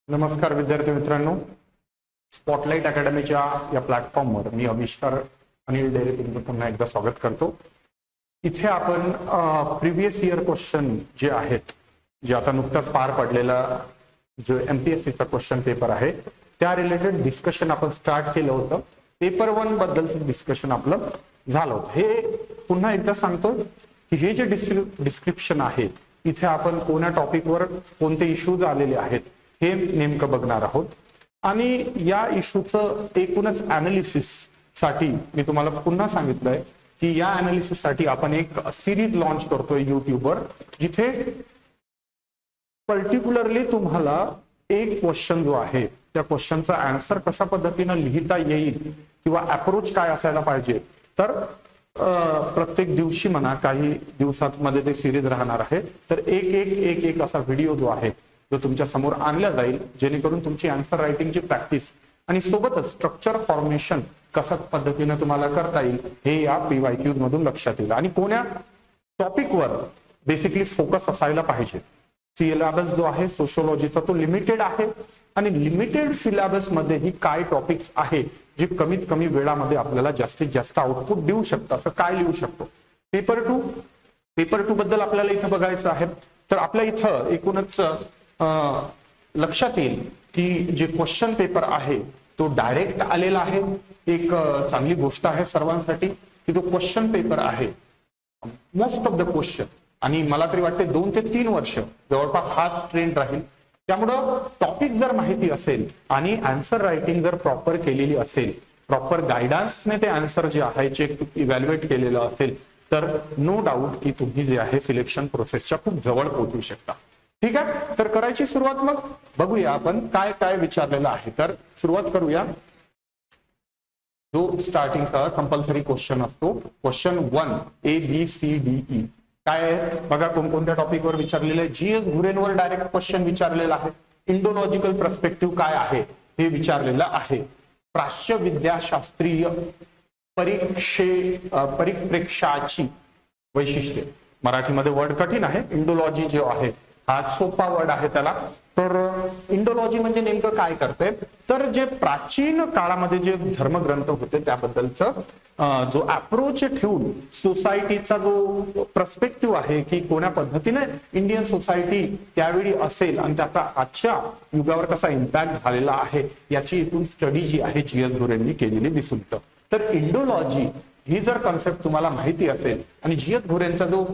नमस्कार विद्यार्थी मित्रांनो, स्पॉटलाइट अकॅडमीच्या या प्लॅटफॉर्मवर मी आविष्कार अनिल डेरे तुमचं पुन्हा एकदा स्वागत करतो। इथे आपण प्रिव्हियस इयर क्वेश्चन जे आहेत, जे आता नुकताच पार पडलेला जो एमपीएससीचा क्वेश्चन पेपर आहे त्या रिलेटेड डिस्कशन आपण स्टार्ट केलं होतं। पेपर 1 बद्दलचं डिस्कशन आपलं झालं होतं। हे पुन्हा एकदा सांगतो की हे जे डिस्क्रिप्शन आहे इथे आपण कोणत्या टॉपिकवर कोणते इश्यूज आलेले आहेत हे नेमकं बघणार आहोत आणि या इश्यूचं एकूणच अनालिसिस साठी मी तुम्हाला पुन्हा सांगितलंय की या अनालिसिस साठी आपण एक सिरीज लॉन्च करतोय युट्यूबवर, जिथे पर्टिक्युलरली तुम्हाला एक क्वेश्चन जो आहे त्या क्वेश्चनचा आन्सर कशा पद्धतीने लिहिता येईल किंवा अप्रोच काय असायला पाहिजे, तर प्रत्येक दिवशी म्हणा काही दिवसांमध्ये ते सिरीज राहणार आहे। तर एक असा व्हिडिओ जो आहे जो तुमच्या समोर आणला जाईल, जेणेकरून तुमची आन्सर रायटिंगची प्रॅक्टिस आणि सोबतच स्ट्रक्चर फॉर्मेशन कशा पद्धतीने तुम्हाला करता येईल हे या पीवायक्यूज मधून लक्षात येईल आणि कोण्या टॉपिकवर बेसिकली फोकस असायला पाहिजे। सिलेबस जो आहे सोशियोलॉजीचा तो लिमिटेड आहे आणि लिमिटेड सिलेबस मध्ये ही काय टॉपिक्स आहे जे कमीत कमी वेळामध्ये आपल्याला जास्तीत जास्त आउटपुट देऊ शकतात, असं काय लिहू शकतो। पेपर 2 बद्दल आपल्याला इथं बघायचं आहे। तर आपल्या इथं एकूणच लक्षात येईल की जे क्वेश्चन पेपर आहे तो डायरेक्ट आलेला आहे। एक चांगली गोष्ट आहे सर्वांसाठी की तो क्वेश्चन पेपर आहे मोस्ट ऑफ द क्वेश्चन, आणि मला तरी वाटते 2 ते 3 वर्ष जवळपास हाच ट्रेंड राहील। त्यामुळं टॉपिक जर माहिती असेल आणि आन्सर रायटिंग जर प्रॉपर केलेली असेल, प्रॉपर गायडन्सने ते आन्सर जे आहे जे इव्हॅल्युएट केलेलं असेल, तर नो डाऊट की तुम्ही जे आहे सिलेक्शन प्रोसेसच्या खूप जवळ पोहोचू शकता। ठीक आहे, तर करायची सुरुवात। मग बघूया आपण काय काय विचारलेलं आहे। तर सुरुवात करूया। जो स्टार्टिंगचा कंपल्सरी क्वेश्चन असतो, क्वेश्चन 1 ABCDE काय आहे बघा, कोणकोणत्या टॉपिकवर विचारलेलं आहे। जीएस घुरेंवर डायरेक्ट क्वेश्चन विचारलेला आहे। इंडोलॉजिकल पर्स्पेक्टिव्ह काय आहे हे विचारलेलं आहे। प्राच्य विद्याशास्त्रीय परिप्रेक्ष्याची वैशिष्ट्ये, मराठीमध्ये वर्ड कठीण आहे। इंडोलॉजी जो आहे हा सोपा वर्ड आहे त्याला। तर इंडोलॉजी म्हणजे नेमकं काय करते, तर जे प्राचीन काळामध्ये जे धर्मग्रंथ होते त्याबद्दलचं जो अप्रोच ठेवून सोसायटीचा जो पर्स्पेक्टिव्ह आहे की कोण्या पद्धतीने इंडियन सोसायटी त्यावेळी असेल आणि त्याचा आजच्या युगावर कसा इम्पॅक्ट झालेला आहे याची इथून स्टडी जी आहे जीएस घुरेंनी केलेली दिसून येतं। तर इंडोलॉजी ही जर कॉन्सेप्ट तुम्हाला माहिती असेल आणि जीएस घुरेंचा जो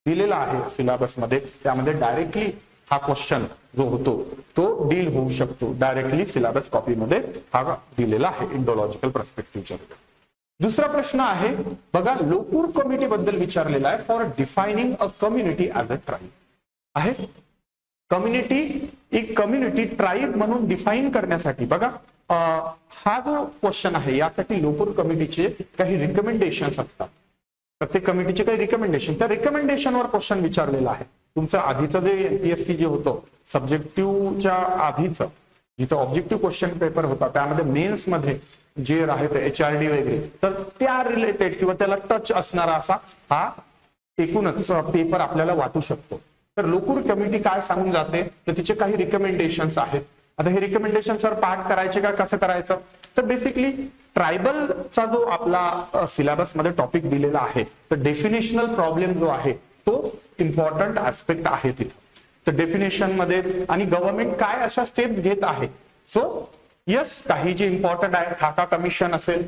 दिलेला आहे सिलेबस मध्ये त्यामध्ये डायरेक्टली हा क्वेश्चन जो होतो तो डील होऊ शकतो। डायरेक्टली सिलेबस कॉपी मध्ये हा दिलेला आहे इंडोलॉजिकल पर्स्पेक्टिव्हच्या। दुसरा प्रश्न आहे बघा, लोकूर कमिटी बद्दल विचारलेला आहे। For defining a community as a tribe आहे। एक कम्युनिटी ट्राईब म्हणून डिफाईन करण्यासाठी बघा हा जो क्वेश्चन आहे यासाठी लोकूर कमिटीचे काही रिकमेंडेशन्स असतात। प्रत्येक कमिटीचे काही रिकमेंडेशन, त्या रिकमेंडेशनवर क्वेश्चन विचारलेला आहे। तुमचं आधीचं जे एमपीएससी जे होतं सब्जेक्टिव्हच्या आधीचं जिथं ऑब्जेक्टिव्ह क्वेश्चन पेपर होता त्यामध्ये मेन्स मध्ये जे आहे ते HRD वगैरे, तर त्या रिलेटेड किंवा त्याला टच असणारा असा हा एकूणच पेपर आपल्याला वाटू शकतो। तर लोकूर कमिटी काय सांगून जाते, तर तिचे काही रिकमेंडेशन्स आहेत। आता हे रिकमेंडेशन सर पाठ करायचे का कसं करायचं, तर बेसिकली ट्रायबलचा जो आपला सिलेबस मध्ये टॉपिक दिलेला आहे तर डेफिनेशनल प्रॉब्लेम जो आहे तो इम्पॉर्टंट ऍस्पेक्ट आहे तिथं। तर डेफिनेशन मध्ये आणि गव्हर्नमेंट काय अशा स्टेप्स घेत आहे, सो यस काही जे इम्पॉर्टंट आहे ठाका कमिशन असेल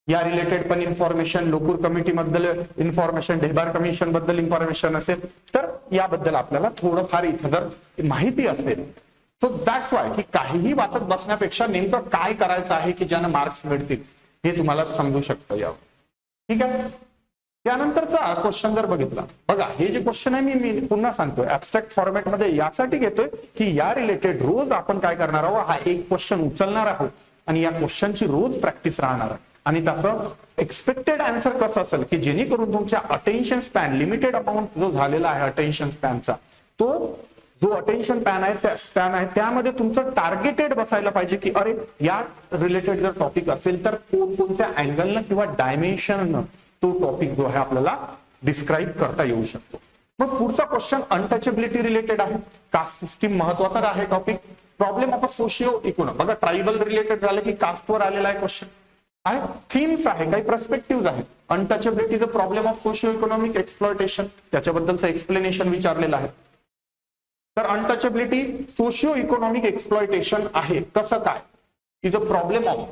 या रिलेटेड पण इन्फॉर्मेशन, लोकूर कमिटी बद्दल इन्फॉर्मेशन, ढेबार कमिशन बद्दल इन्फॉर्मेशन असेल, तर याबद्दल आपल्याला थोडंफार इथं जर माहिती असेल सो दॅट्स वाय की काहीही वाचत बसण्यापेक्षा नेमकं काय करायचं आहे की ज्यानं मार्क्स मिळतील हे तुम्हाला समजू शकतं यावर। ठीक आहे, त्यानंतरचा क्वेश्चन जर बघितला बघा, हे जे क्वेश्चन आहे मी पुन्हा सांगतोय ऍब्स्ट्रॅक्ट फॉर्मॅटमध्ये यासाठी घेतोय की या रिलेटेड रोज आपण काय करणार आहोत, हा एक क्वेश्चन उचलणार आहोत आणि या क्वेश्चनची रोज प्रॅक्टिस राहणार आहे आणि त्याचं एक्सपेक्टेड आन्सर कसं असेल की जेणेकरून तुमच्या अटेन्शन स्पॅन, लिमिटेड अमाऊंट जो झालेला आहे अटेन्शन स्पॅनचा, तो जो अटेन्शन स्पॅन आहे त्यामध्ये तुमचं टार्गेटेड बसायला पाहिजे की अरे या रिलेटेड जर टॉपिक असेल तर कोणत्या अँगलनं किंवा डायमेन्शननं तो टॉपिक जो आहे आपल्याला डिस्क्राईब करता येऊ शकतो। मग पुढचा क्वेश्चन अनटचेबिलिटी रिलेटेड आहे. कास्ट सिस्टीम महत्वाचा आहे topic. Problem of socio economic, बघा ट्रायबल रिलेटेड झालं की कास्टवर आलेला आहे क्वेश्चन आहे. थीम्स आहे, काही पर्स्पेक्टिव्ह आहेत. अनटचेबिलिटीचं problem of socio economic exploitation, त्याच्याबद्दलचं एक्सप्लेनेशन विचारलेलं आहे. तर अनटचेबिलिटी सोशिओ इकॉनॉमिक एक्सप्लॉयटेशन आहे. कसं काय? Is a problem of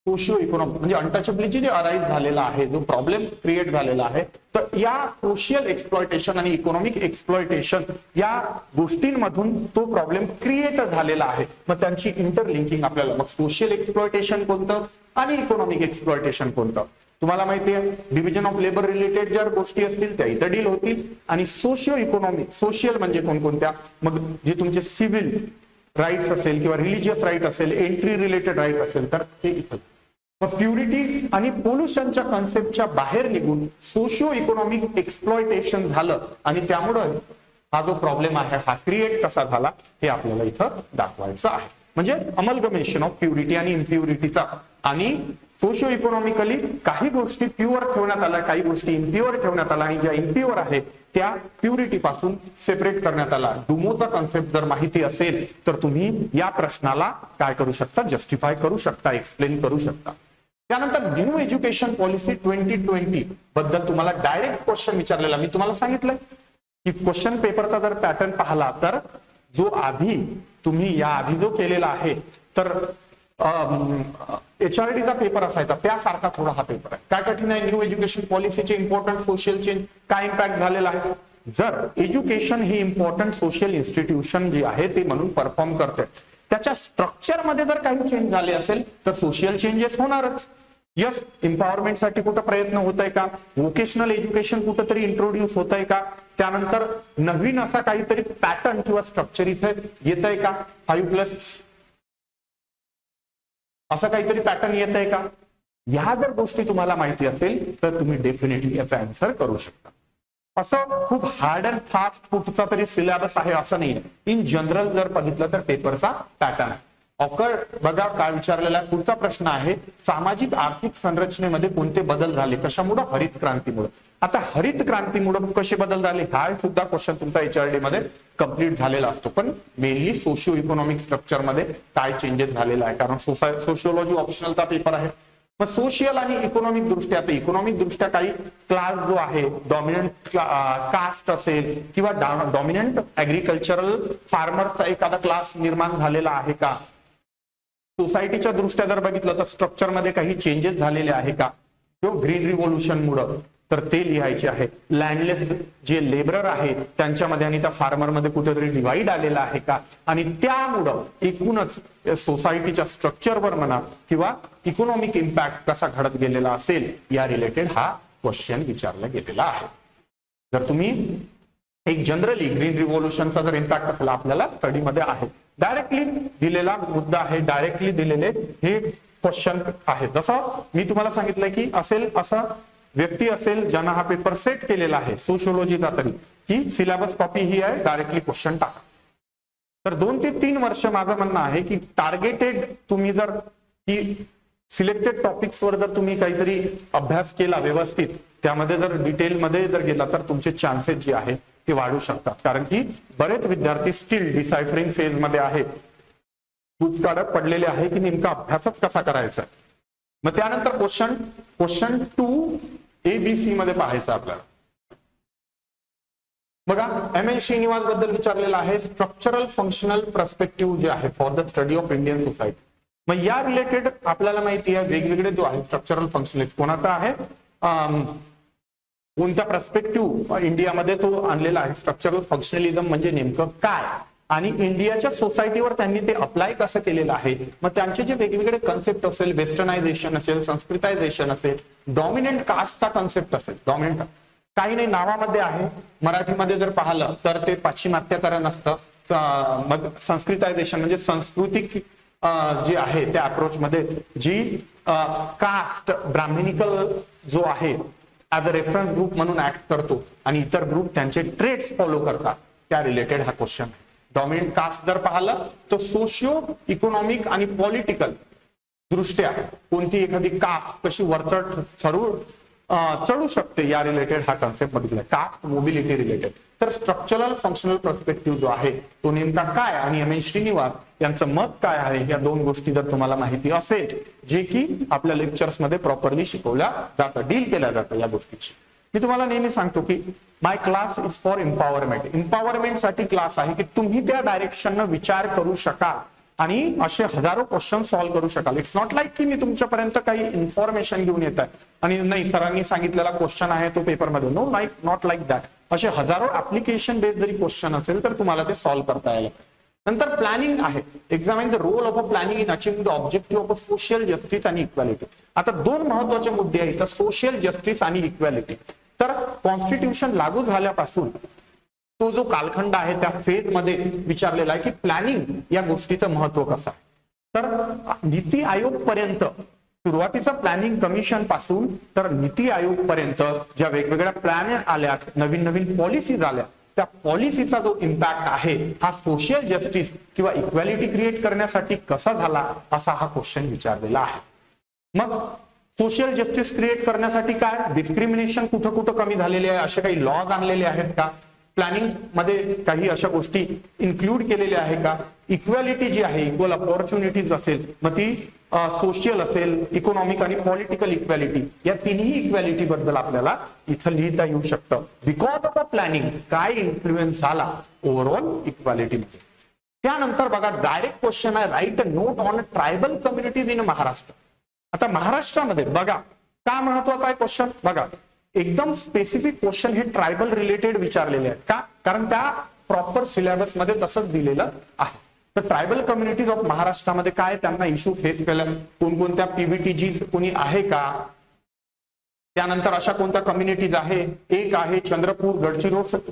socio economic, म्हणजे अनटचेबिलिटी जे अराईज झालेला आहे, जो प्रॉब्लेम क्रिएट झालेला आहे, तर या सोशियल एक्सप्लॉयटेशन आणि इकॉनॉमिक एक्सप्लॉयटेशन या गोष्टींमधून तो प्रॉब्लेम क्रिएट झालेला आहे. मग त्यांची इंटरलिंकिंग आपल्याला, मग सोशियल एक्सप्लॉयटेशन कोणतं आणि इकॉनॉमिक एक्सप्लॉयटेशन कोणतं. तुम्हाला माहिती आहे डिव्हिजन ऑफ लेबर रिलेटेड ज्या गोष्टी असतील त्या इथं डील होतील, आणि सोशिओ इकॉनॉमिक, सोशियल म्हणजे कोणकोणत्या, मग जे तुमचे सिव्हिल राईट्स असेल किंवा रिलिजियस राईट असेल, एंट्री रिलेटेड राईट असेल, तर ते इथं. मग प्युरिटी आणि पोल्युशनच्या कन्सेप्टच्या बाहेर निघून सोशिओ इकॉनॉमिक एक्सप्लॉयटेशन झालं, आणि त्यामुळे हा जो प्रॉब्लेम आहे हा क्रिएट कसा झाला हे आपल्याला इथं दाखवायचं आहे. म्हणजे अमलगमेशन ऑफ प्युरिटी आणि इम्प्युरिटीचा, आणि सोशिओ इकॉनॉमिकली काही गोष्टी प्युअर ठेवण्यात आल्या, काही गोष्टी इम्प्युअर ठेवण्यात आल्या, आणि ज्या इम्प्युअर आहे त्या प्युरिटी पासून सेपरेट करण्यात आला. डुमोचा कन्सेप्ट जर माहिती असेल तर तुम्ही या प्रश्नाला काय करू शकता, जस्टिफाय करू शकता, एक्सप्लेन करू शकता. त्यानंतर न्यू एज्युकेशन पॉलिसी 2020 बद्दल तुम्हाला डायरेक्ट क्वेश्चन विचारलेला. मी तुम्हाला सांगितलं की क्वेश्चन पेपरचा जर पॅटर्न पाहिला तर जो आधी तुम्ही या आधी जो केलेला आहे, तर HRDचा पेपर असायचा त्यासारखा थोडा हा पेपर आहे. काय कठीण आहे? न्यू एज्युकेशन पॉलिसीचे इम्पॉर्टंट सोशल चेंज काय इम्पॅक्ट झालेला आहे. जर एज्युकेशन हे इम्पॉर्टंट सोशल इन्स्टिट्यूशन जे आहे ते म्हणून परफॉर्म करते, त्याच्या स्ट्रक्चर मध्ये जर काही चेंज झाले असेल तर सोशल चेंजेस होणारच. यस, एम्पॉवरमेंटसाठी कुठं प्रयत्न होत आहे का, व्होकेशनल एज्युकेशन कुठंतरी इंट्रोड्यूस होत आहे का, त्यानंतर नवीन असा काहीतरी पॅटर्न किंवा स्ट्रक्चर इथे येत आहे का, 5+ असं काहीतरी पॅटर्न येत आहे का. ह्या जर गोष्टी तुम्हाला माहिती असेल तर तुम्ही डेफिनेटली याचा आन्सर करू शकता. असं खूप हार्ड अँड फास्ट कुठचा तरी सिलेबस आहे असं नाही. इन जनरल जर बघितलं तर पेपरचा पॅटर्न ऑकर बघा काय विचारलेला आहे. पुढचा प्रश्न आहे सामाजिक आर्थिक संरचनेमध्ये कोणते बदल झाले, कशामुळे? हरित क्रांतीमुळे. आता हरित क्रांतीमुळे कसे बदल झाले हा सुद्धा क्वेश्चन तुमचा HRD मध्ये कंप्लीट झालेला असतो, पण मेनली सोशिओ इकॉनॉमिक स्ट्रक्चर मध्ये काय चेंजेस झालेला आहे, कारण सोशिओलॉजी ऑप्शनलचा पेपर आहे. मग सोशियल आणि इकॉनॉमिक दृष्ट्या, आता इकॉनॉमिक दृष्ट्या काही क्लास जो आहे, डॉमिनंट कास्ट असेल किंवा डॉमिनंट ऍग्रिकल्चरल फार्मरचा एखादा क्लास निर्माण झालेला आहे का. सोसायटीच्या दृष्ट्या जर बघितलं तर स्ट्रक्चर मध्ये काही चेंजेस झालेले आहे का, किंवा ग्रीन रिव्होल्युशन मुळे, तर ते लिहायचे आहे. लँडलेस जे लेबरर आहे त्यांच्यामध्ये आणि त्या फार्मर मध्ये कुठेतरी डिवाइड आलेला आहे का, आणि त्यामुळं एकूणच सोसायटीच्या स्ट्रक्चरवर म्हणा किंवा इकॉनॉमिक इम्पॅक्ट कसा घडत गेलेला असेल या रिलेटेड हा क्वेश्चन विचारला गेलेला आहे. जर तुम्ही एक जनरली ग्रीन रिव्होल्युशनचा जर इम्पॅक्ट असेल आपल्याला स्टडीमध्ये आहे, डायरेक्टली दिलेला मुद्दा आहे, डायरेक्टली दिलेले हे क्वेश्चन आहे. जसं मी तुम्हाला सांगितलं की असेल असं व्यक्ती असेल ज्यांना हा पेपर सेट केलेला आहे सोशिओलॉजीचा, तरी की सिलेबस कॉपी ही आहे, डायरेक्टली क्वेश्चन टाका. तर 2 ते 3 वर्ष माझं म्हणणं आहे की टार्गेटेड तुम्ही जर की सिलेक्टेड टॉपिक्सवर जर तुम्ही काहीतरी अभ्यास केला व्यवस्थित, त्यामध्ये जर डिटेलमध्ये जर गेला तर तुमचे चान्सेस जे आहे ते वाढू शकतात. कारण की बरेच विद्यार्थी स्टील डिसायफरिंग फेज मध्ये आहेत, काढत पडलेले आहे की नेमका अभ्यासच कसा करायचा. मग त्यानंतर क्वेश्चन 2 ABC मध्ये पाहायचं आपल्याला. बघा MN श्रीनिवास बद्दल विचारलेला आहे, स्ट्रक्चरल फंक्शनल पर्स्पेक्टिव्ह जे आहे for the study of Indian society. मग या रिलेटेड आपल्याला माहिती आहे वेगवेगळे जो आहे स्ट्रक्चरल फंक्शनलिस्ट कोणाचा आहे, कोणता पर्स्पेक्टिव्ह इंडियामध्ये तो आणलेला आहे. स्ट्रक्चरल फंक्शनलिझम म्हणजे नेमकं काय, आणि इंडियाच्या सोसायटीवर त्यांनी ते अप्लाय कसं केलेलं आहे. मग त्यांचे जे वेगवेगळे कन्सेप्ट असेल, वेस्टर्नायझेशन असेल, संस्कृतायझेशन असेल, डॉमिनंट कास्टचा कन्सेप्ट असेल, डॉमिनंट काही नाही नावामध्ये आहे. मराठीमध्ये जर पाहिलं तर ते पाश्चिमात्यकरण असतं. मग संस्कृतायझेशन म्हणजे सांस्कृतिक जे आहे त्या अप्रोच मध्ये जी कास्ट ब्राह्मणिकल जो आहे ऍज अ रेफरन्स ग्रुप म्हणून ऍक्ट करतो, आणि इतर ग्रुप त्यांचे ट्रेड्स फॉलो करतात, त्या रिलेटेड हा क्वेश्चन आहे. डॉमिनंट कास्ट जर पाहिलं तर सोशिओ इकॉनॉमिक आणि पॉलिटिकल दृष्ट्या कोणती एखादी कास्ट कशी वरचढ ठरू चढू शकते या रिलेटेड हा कन्सेप्ट बघितलाय, कास्ट मोबिलिटी रिलेटेड. तर स्ट्रक्चरल फंक्शनल पर्स्पेक्टिव्ह जो आहे तो नेमका काय आणि एम एन श्रीनिवास यांचं मत काय आहे, या दोन गोष्टी जर तुम्हाला माहिती असेल, जे की आपल्या लेक्चर्समध्ये प्रॉपरली शिकवल्या जातं, डील केल्या जातं या गोष्टीची. मी तुम्हाला नेहमी सांगतो की my class is for empowerment. एम्पॉवरमेंटसाठी क्लास आहे की तुम्ही त्या डायरेक्शननं विचार करू शकाल आणि असे हजारो क्वेश्चन सॉल्व्ह करू शकाल. इट्स नॉट लाईक की मी तुमच्यापर्यंत काही इन्फॉर्मेशन घेऊन येत आहे आणि नाही सरांनी सांगितलेला क्वेश्चन आहे तो पेपरमध्ये. No, not like that. असे हजारो ऍप्लिकेशन बेस्ड जरी क्वेश्चन असेल तर तुम्हाला ते सॉल्व्ह करता यायला. नंतर प्लॅनिंग आहे. Examine the role of a planning in achieving the objective of social justice आणि इक्वॅलिटी. आता दोन महत्वाचे मुद्दे आहेत, सोशल जस्टिस आणि इक्वॅलिटी. तर कॉन्स्टिट्यूशन लागू झाल्यापासून तो जो कालखंड आहे त्या फेज मध्ये विचारलेला आहे की प्लॅनिंग या गोष्टीचं महत्व कसं आहे. तर नीती आयोग पर्यंत, सुरुवातीचा प्लॅनिंग कमिशन पासून तर नीती आयोग पर्यंत ज्या वेगवेगळ्या प्लॅन आल्या, नवीन नवीन पॉलिसीज आल्या, त्या पॉलिसीचा जो इम्पॅक्ट आहे हा सोशल जस्टिस किंवा इक्वॅलिटी क्रिएट करण्यासाठी कसा झाला असा हा क्वेश्चन विचारलेला आहे. मग सोशल जस्टिस क्रिएट करण्यासाठी काय, डिस्क्रिमिनेशन कुठं कुठं कमी झालेले आहे, असे काही लॉज आणलेले आहेत का, प्लॅनिंग मध्ये काही अशा गोष्टी इन्क्लूड केलेल्या आहे का, इक्वॅलिटी जी आहे, इक्वल अपॉर्च्युनिटीज असेल, मग ती सोशल असेल, इकॉनॉमिक आणि पॉलिटिकल इक्वॅलिटी, या तिन्ही इक्वॅलिटी बद्दल आपल्याला इथं लिहिता येऊ शकतं. बिकॉज ऑफ अ प्लॅनिंग काय इन्फ्लुएन्स झाला ओव्हरऑल इक्वॅलिटी मध्ये. त्यानंतर बघा डायरेक्ट क्वेश्चन आहे, right a note on tribal communities in Maharashtra. आता महाराष्ट्रामध्ये बघा का महत्वाचा आहे क्वेश्चन, बघा एकदम स्पेसिफिक क्वेश्चन हे ट्रायबल रिलेटेड विचारलेले आहेत. का, कारण त्या प्रॉपर सिलेबस मध्ये तसंच दिलेलं आहे. तर ट्रायबल कम्युनिटीज ऑफ महाराष्ट्रामध्ये काय त्यांना इश्यू फेस केला, कोणकोणत्या पीबीटीजी कोणी आहे का, त्यानंतर अशा कोणत्या कम्युनिटीज आहे, एक आहे चंद्रपूर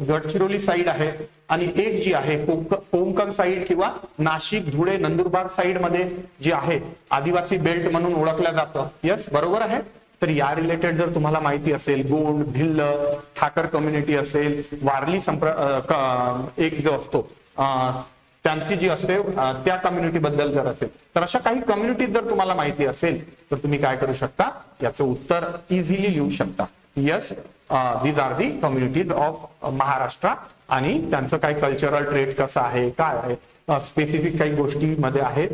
गडचिरोली साईड आहे आणि एक जी आहे कोकण साईड किंवा नाशिक धुळे नंदुरबार साईड मध्ये जी आहे आदिवासी बेल्ट म्हणून ओळखलं जातं. यस, बरोबर आहे. तर या रिलेटेड जर तुम्हाला माहिती असेल, गोंड, भिल्ल, ठाकर कम्युनिटी असेल, वारली एक जो असतो त्यांची जी असते त्या कम्युनिटी बद्दल जर असेल, तर अशा काही कम्युनिटीज जर तुम्हाला माहिती असेल तर तुम्ही काय करू शकता, याचं उत्तर इझिली लिहू शकता. Yes, these are the communities of Maharashtra आणि त्यांचं काही कल्चरल ट्रेट कसं आहे, काय आहे, स्पेसिफिक काही गोष्टी मध्ये आहेत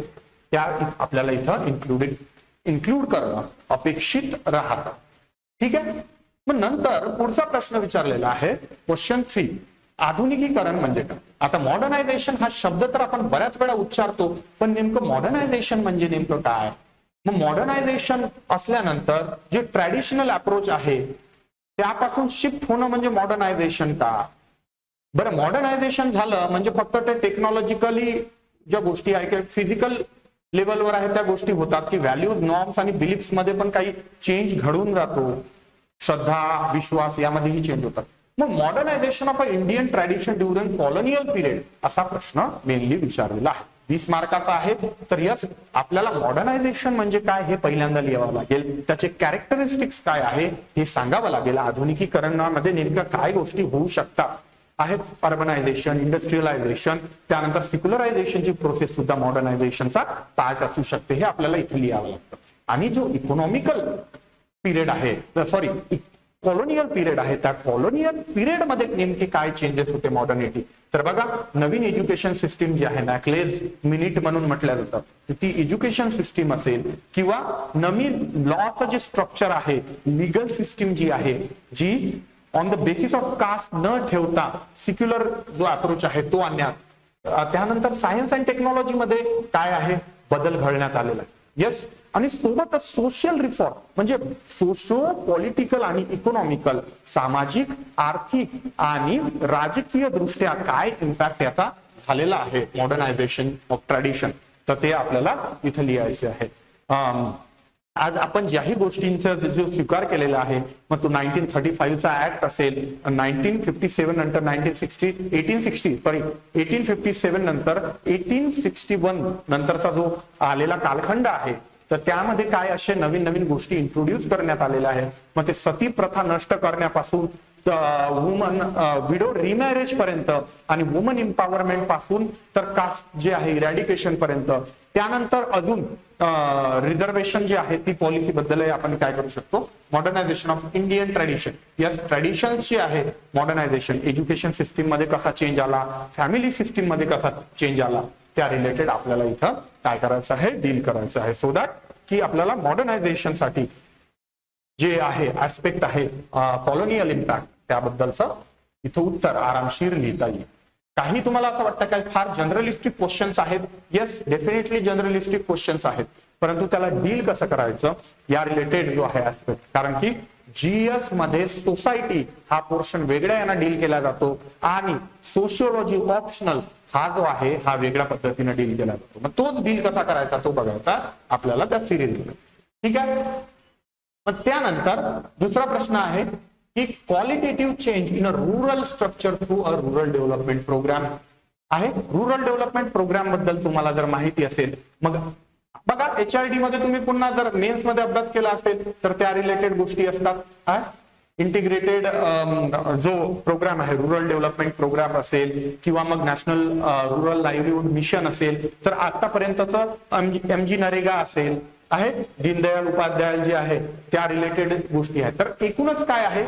त्या आपल्याला इथं इन्क्लूड करणं अपेक्षित राहतं. ठीक आहे. मग नंतर पुढचा प्रश्न विचारलेला आहे क्वेश्चन 3, आधुनिकीकरण म्हणजे काय. आता मॉडर्नायझेशन हा शब्द तर आपण बऱ्याच वेळा उच्चारतो, पण नेमकं मॉडर्नायझेशन म्हणजे नेमकं काय. मग मॉडर्नायझेशन असल्यानंतर जे ट्रॅडिशनल अप्रोच आहे त्यापासून शिफ्ट होणं म्हणजे मॉडर्नायझेशन का. बरं, मॉडर्नायझेशन झालं म्हणजे फक्त ते टेक्नॉलॉजिकली ज्या गोष्टी आहे किंवा फिजिकल लेवलवर आहे त्या गोष्टी होतात की व्हॅल्यूज, नॉर्म्स आणि बिलीफ्स मध्ये पण काही चेंज घडून जातो, श्रद्धा, विश्वास यामध्येही चेंज होतात. मग modernisation of a Indian tradition during colonial period असा प्रश्न मेनली विचारलेला आहे. 20 मार्काचा आहे. तर यस, आपल्याला मॉडर्नायझेशन म्हणजे काय हे पहिल्यांदा लिहावं लागेल, त्याचे कॅरेक्टरिस्टिक्स काय आहे हे सांगावं लागेल. आधुनिकीकरणामध्ये नेमक्या काय गोष्टी होऊ शकतात आहेत, अर्बनायझेशन, इंडस्ट्रियलायझेशन, त्यानंतर सिक्युलरायझेशनची प्रोसेस सुद्धा मॉडर्नायझेशनचा पार्ट असू शकते, हे आपल्याला इथे लिहावं लागतं. आणि जो इकॉनॉमिकल पिरियड आहे, सॉरी कॉलोनियल पिरियड आहे, त्या कॉलोनियल पिरियड मध्ये नेमके काय चेंजेस होते मॉडर्निटी. तर बघा, नवीन एज्युकेशन सिस्टीम जी आहे, नॅकलेज मिनिट म्हणून म्हटलं जातं, ती एज्युकेशन सिस्टीम असेल किंवा नवीन लॉचं जे स्ट्रक्चर आहे, लिगल सिस्टीम जी आहे, जी on the basis of caste न ठेवता सिक्युलर जो अप्रोच आहे तो आणण्यात, त्यानंतर सायन्स अँड टेक्नॉलॉजी मध्ये काय आहे बदल घडण्यात आलेला आहे. यस, आणि सोबतच सोशल रिफॉर्म म्हणजे सोशो पॉलिटिकल आणि इकॉनॉमिकल, सामाजिक, आर्थिक आणि राजकीय दृष्ट्या काय इम्पॅक्ट याचा झालेला आहे मॉडर्नायझेशन ऑफ ट्रॅडिशन, तर ते आपल्याला इथे लिहायचे आहे. आज आपण ज्याही गोष्टींचा जो स्वीकार केलेला आहे, मग तो 1935चा ऍक्ट असेल, 1957 नंतर 1857 नंतर 1861 नंतरचा जो आलेला कालखंड आहे, तर त्यामध्ये काय असे नवीन नवीन गोष्टी इंट्रोड्यूस करण्यात आलेल्या आहेत. मग ते सती प्रथा नष्ट करण्यापासून वुमन विडो रिमॅरेज पर्यंत आणि वुमन एम्पॉवरमेंट पासून तर कास्ट जे आहे इरॅडिकेशन पर्यंत, त्यानंतर अजून रिझर्वेशन जे आहे ती पॉलिसी बद्दल आपण काय करू शकतो, modernisation of Indian tradition. Yes, tradition जे आहे मॉडर्नायझेशन, एज्युकेशन सिस्टीम मध्ये कसा चेंज आला, फॅमिली सिस्टीम मध्ये कसा चेंज आला, त्या रिलेटेड आपल्याला इथं काय करायचं आहे, डील करायचं आहे. सो दॅट की आपल्याला मॉडर्नायझेशन साठी जे आहे ऍस्पेक्ट आहे कॉलोनियल इम्पॅक्ट, त्याबद्दलचं इथं उत्तर आरामशीर लिहिता येईल. काही तुम्हाला असं वाटतं काय फार जनरलिस्टिक क्वेश्चन्स आहेत? येस, डेफिनेटली जनरलिस्टिक क्वेश्चन्स आहेत, परंतु त्याला डील कसं करायचं या रिलेटेड जो आहे ऍस्पेक्ट, कारण की जीएस मध्ये सोसायटी हा पोर्शन वेगळ्या यांना डील केला जातो आणि सोशियोलॉजी ऑप्शनल हा जो आहे हा वेगळ्या पद्धतीने डील केला जातो. मग तोच डील कसा करायचा तो बघायचा आपल्याला त्या सिरीज मध्ये. ठीक आहे. मग त्यानंतर दुसरा प्रश्न आहे की qualitative change in a rural structure through a rural development programme आहे. रूरल डेव्हलपमेंट प्रोग्राम बद्दल तुम्हाला जर माहिती असेल, मग बघा HRD मध्ये तुम्ही पुन्हा जर मेन्स मध्ये अभ्यास केला असेल तर त्या रिलेटेड गोष्टी असतात. इंटिग्रेटेड जो प्रोग्राम आहे रूरल डेव्हलपमेंट प्रोग्राम असेल किंवा मग नॅशनल रूरल लाईव्हलीहूड मिशन असेल, तर आतापर्यंतचं MG नरेगा असेल आहे, दीनदयाल उपाध्याय जे आहे त्या रिलेटेड गोष्टी आहेत. तर एकूणच काय आहे,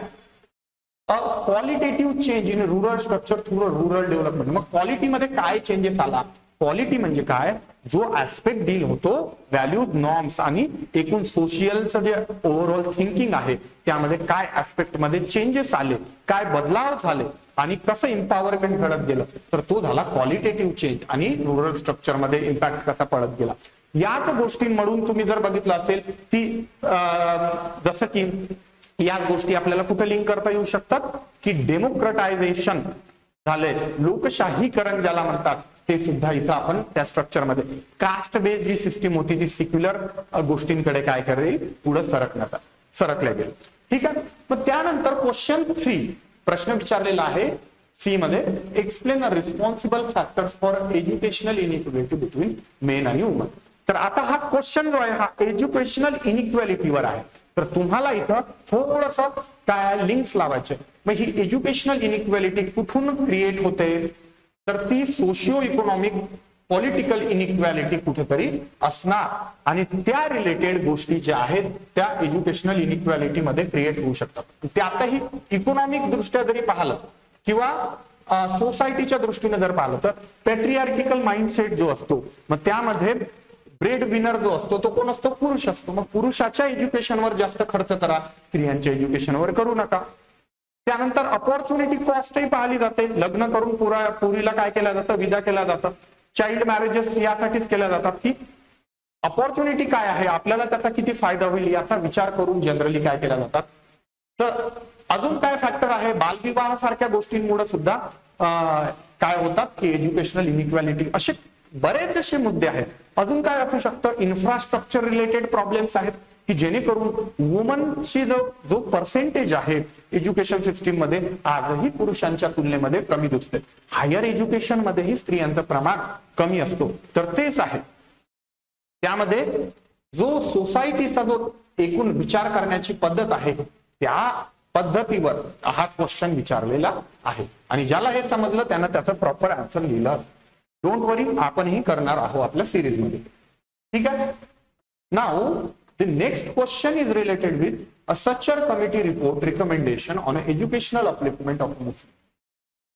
qualitative change in rural structure through rural development. मग क्वालिटीमध्ये काय चेंजेस आला? क्वालिटी म्हणजे काय, जो ऍस्पेक्ट डील होतो व्हॅल्यूज, नॉर्म्स आणि एकूण सोशियलचं जे ओव्हरऑल थिंकिंग आहे त्यामध्ये काय ऍस्पेक्ट मध्ये चेंजेस आले, काय बदलाव झाले आणि कसं एम्पॉवरमेंट घडत गेलं, तर तो झाला क्वालिटेटिव्ह चेंज. आणि रूरल स्ट्रक्चर मध्ये इम्पॅक्ट कसा पडत गेला याच गोष्टींमधून तुम्ही जर बघितलं असेल ती जसं की या गोष्टी आपल्याला कुठे लिंक करता येऊ शकतात की डेमोक्रेटायझेशन झालंय, लोकशाहीकरण ज्याला म्हणतात ते सुद्धा इथं आपण त्या स्ट्रक्चरमध्ये, कास्ट बेस्ड जी सिस्टीम होती ती सिक्युलर गोष्टींकडे काय करेल, पुढे सरकल्या गेल. ठीक आहे. मग त्यानंतर क्वेश्चन 3 प्रश्न विचारलेला आहे सी मध्ये, explain a responsible factors for educational inequality between main आणि वुमन. तर आता हा क्वेश्चन जो आहे हा एज्युकेशनल इनइक्वॅलिटीवर आहे. तर तुम्हाला इथं थोडस काय लिंक्स लावायचे. मग ही एज्युकेशनल इनइक्वॅलिटी कुठून क्रिएट होते, तर ती सोशिओ इकॉनॉमिक पॉलिटिकल इनइक्वॅलिटी कुठेतरी असणार आणि त्या रिलेटेड गोष्टी ज्या आहेत त्या एज्युकेशनल इनइक्वॅलिटी मध्ये क्रिएट होऊ शकतात. त्यातही इकॉनॉमिक दृष्ट्या जरी पाहिलं किंवा सोसायटीच्या दृष्टीने जर पाहिलं तर पॅट्रियार्किकल माइंडसेट जो असतो, मग त्यामध्ये ब्रेड विनर जो असतो तो कोण असतो, पुरुष असतो. मग पुरुषाच्या एज्युकेशनवर जास्त खर्च करा, स्त्रियांच्या एज्युकेशनवर करू नका. त्यानंतर अपॉर्च्युनिटी कॉस्टही पाहिली जाते. लग्न करून पुरीला काय केलं जातं, विदा केलं जातं. चाइल्ड मॅरेजेस यासाठीच केल्या जातात की अपॉर्च्युनिटी काय आहे, आपल्याला त्याचा किती फायदा होईल याचा विचार करून जनरली काय केल्या जातात. तर अजून काय फॅक्टर आहे, बालविवाह सारख्या गोष्टींमुळे सुद्धा काय होतात की एज्युकेशनल इनइक्वॅलिटी, असे बरेच असे मुद्दे आहेत. अजून काय असू शकतं, इन्फ्रास्ट्रक्चर रिलेटेड प्रॉब्लेम्स आहेत की जेणेकरून वुमनची जो पर्सेंटेज आहे एज्युकेशन सिस्टीम मध्ये आजही पुरुषांच्या तुलनेमध्ये कमी दिसते. हायर एज्युकेशन मध्येही स्त्रियांचं प्रमाण कमी असतो. तर तेच आहे, त्यामध्ये जो सोसायटीचा जो एकूण विचार करण्याची पद्धत आहे त्या पद्धतीवर हा क्वेश्चन विचारलेला आहे. आणि ज्याला हे समजलं त्यानं त्याचं प्रॉपर आन्सर लिहिलं. डोंट वरी, आपणही करणार आहोत आपल्या सिरीज मध्ये. ठीक आहे. Now the next question is related with a Sachar committee report recommendation on educational upliftment of Muslims.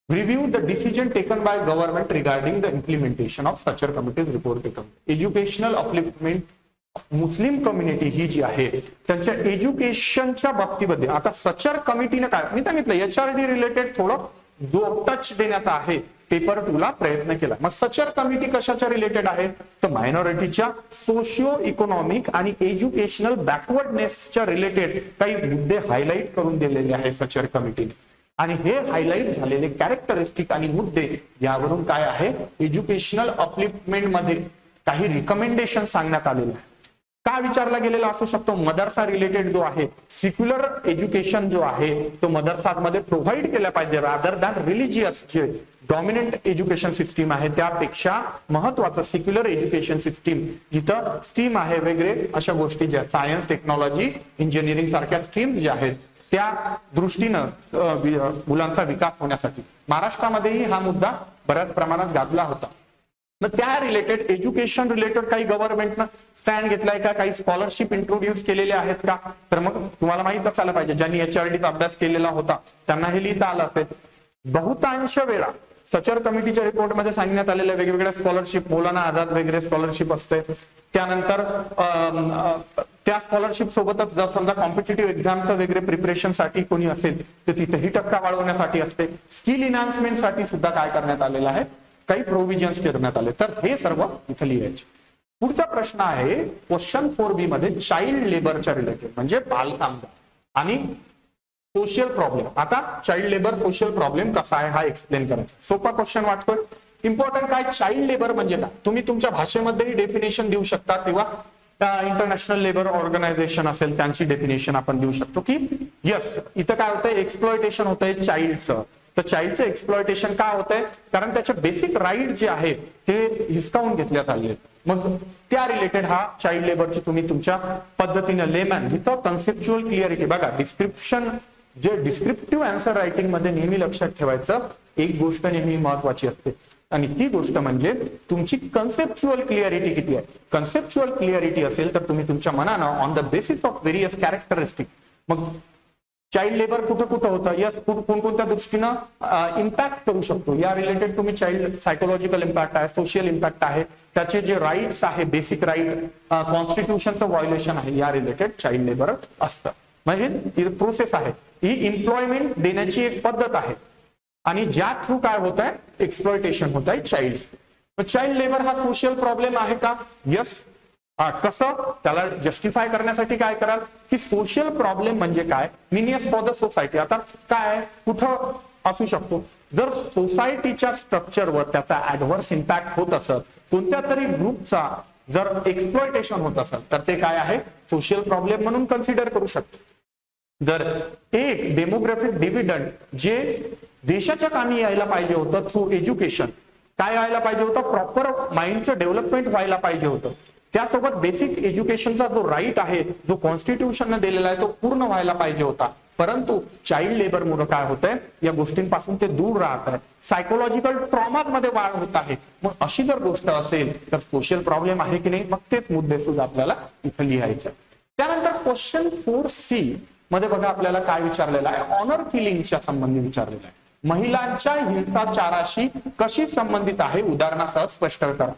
Review the decision taken by government regarding the implementation of Sachar committee's report. Educational upliftment Muslim community ही जी आहे त्यांच्या एज्युकेशनच्या बाबतीमध्ये आता सचर कमिटीने काय मी सांगितलं, HRD related थोडं जो टच देण्याचा आहे पेपर 2 ला प्रयत्न केला. मग सचर कमिटी कशाच्या रिलेटेड आहे, तर मायनॉरिटीच्या सोशिओ इकॉनॉमिक आणि एज्युकेशनल बॅकवर्डनेसच्या रिलेटेड काही मुद्दे हायलाइट करून दिलेले आहे सचर कमिटीने. आणि हे हायलाइट झालेले कॅरेक्टरिस्टिक आणि मुद्दे यावरून काय आहे, एज्युकेशनल अपलिफ्टमेंट मध्ये काही रिकमेंडेशन सांगण्यात आलेले आहे. काय विचारला गेलेला असू शकतो, मदरसा रिलेटेड जो आहे सिक्युलर एज्युकेशन जो आहे तो मदरसामध्ये प्रोव्हाइड केला पाहिजे रादर दॅन रिलिजियस जे डॉमिनंट एज्युकेशन सिस्टीम आहे त्यापेक्षा महत्वाचं सिक्युलर एज्युकेशन सिस्टीम जिथं स्ट्रीम आहे वगैरे अशा गोष्टी ज्या सायन्स, टेक्नॉलॉजी, इंजिनिअरिंग सारख्या स्ट्रीम ज्या आहेत त्या दृष्टीनं मुलांचा विकास होण्यासाठी महाराष्ट्रामध्येही हा मुद्दा बऱ्याच प्रमाणात गाजला होता. मग त्या रिलेटेड एज्युकेशन रिलेटेड काही गव्हर्नमेंटनं स्टँड घेतलाय का, काही स्कॉलरशिप इंट्रोड्यूस केलेले आहेत का, तर मग तुम्हाला माहित असायला पाहिजे. ज्यांनी HRDचा अभ्यास केलेला होता त्यांना हे लिहिता आलं असेल. बहुतांश वेळा सचर कमिटीच्या रिपोर्टमध्ये सांगण्यात आलेल्या वेगवेगळ्या स्कॉलरशिप, मौलाना आझाद वगैरे स्कॉलरशिप असते. त्यानंतर त्या स्कॉलरशिप सोबतच जर समजा कॉम्पिटेटिव्ह एक्झामचं वगैरे प्रिपरेशनसाठी कोणी असेल तर तिथेही टक्का वाढवण्यासाठी असते. स्किल इन्हान्समेंटसाठी सुद्धा काय करण्यात आलेलं आहे, काही प्रोव्हिजन्स करण्यात आले. तर हे सर्व इथं लिहायचे. पुढचा प्रश्न आहे क्वेश्चन 4B मध्ये चाइल्ड लेबरच्या रिलेटेड, म्हणजे बालकामगार आणि सोशल प्रॉब्लेम. आता चाइल्ड लेबर सोशल प्रॉब्लेम कसा आहे हा एक्सप्लेन करायचा. सोपा क्वेश्चन वाटतोय. इम्पॉर्टंट काय, चाइल्ड लेबर म्हणजे काय, तुम्ही तुमच्या भाषेमध्येही डेफिनेशन देऊ शकता किंवा इंटरनॅशनल लेबर ऑर्गनायझेशन असेल त्यांची डेफिनेशन आपण देऊ शकतो की यस इथं काय होतंय, एक्सप्लॉयटेशन होतंय चाइल्डचं. तर चाइल्डचं एक्सप्लॉयटेशन का होतंय, कारण त्याचे बेसिक राईट जे आहे ते हिसकावून घेतल्यात आले. मग त्या रिलेटेड हा चाइल्ड लेबरची तुम्ही तुमच्या पद्धतीने लेमॅन विथ कन्सेप्च्युअल क्लिअरिटी. बघा डिस्क्रिप्शन जे डिस्क्रिप्टिव्ह आन्सर रायटिंग मध्ये नेहमी लक्षात ठेवायचं एक गोष्ट नेहमी महत्वाची असते आणि ती गोष्ट म्हणजे तुमची कन्सेप्च्युअल क्लिअरिटी किती आहे. कन्सेप्च्युअल क्लिअरिटी असेल तर तुम्ही तुमच्या मनानं on the basis of various characteristic मग चाइल्ड लेबर कुठं कुठं होतं, यस कोणकोणत्या दृष्टीनं इम्पॅक्ट करू शकतो या रिलेटेड तुम्ही चाइल्ड सायकोलॉजिकल इम्पॅक्ट आहे, सोशल इम्पॅक्ट आहे, त्याचे जे राईट्स आहे बेसिक राईट, कॉन्स्टिट्यूशनचं व्हायोलेशन आहे या रिलेटेड चाइल्ड लेबर असतं. म्हणजे प्रोसेस आहे ही एम्प्लॉयमेंट देण्याची एक पद्धत आहे आणि ज्या थ्रू काय होत आहे एक्सप्लॉयटेशन होत आहे चाइल्ड. चाइल्ड लेबर हा सोशल प्रॉब्लेम आहे का, यस. कसं त्याला जस्टिफाय करण्यासाठी काय कराल की सोशल प्रॉब्लेम म्हणजे काय, मीनियस फॉर द सोसायटी. आता काय कुठं असू शकतो, जर सोसायटीच्या स्ट्रक्चरवर त्याचा ऍडव्हर्स इम्पॅक्ट होत असत, कोणत्या तरी ग्रुपचा जर एक्सप्लॉयटेशन होत असेल तर ते काय आहे सोशल प्रॉब्लेम म्हणून कन्सिडर करू शकतो. जर एक डेमोग्राफिक डिव्हिडंड जे देशाच्या कामी यायला पाहिजे होतं थ्रू एज्युकेशन, काय यायला पाहिजे होतं, प्रॉपर माइंडचं डेव्हलपमेंट व्हायला पाहिजे होतं, त्यासोबत बेसिक एज्युकेशनचा जो राईट आहे जो कॉन्स्टिट्यूशनने दिलेला आहे तो पूर्ण व्हायला पाहिजे होता. परंतु चाइल्ड लेबर मुळे काय होतंय या गोष्टींपासून ते दूर राहत आहे, सायकोलॉजिकल ट्रॉमामध्ये वाढ होत आहे. मग अशी जर गोष्ट असेल तर सोशल प्रॉब्लेम आहे की नाही, मग तेच मुद्दे सुद्धा आपल्याला इथं लिहायचे. त्यानंतर क्वेश्चन 4C मध्ये बघा आपल्याला काय विचारलेलं आहे, ऑनर किलिंगच्या संबंधी विचारलेलं आहे. महिलांच्या हिंसाचाराशी कशी संबंधित आहे उदाहरणासह स्पष्ट करा.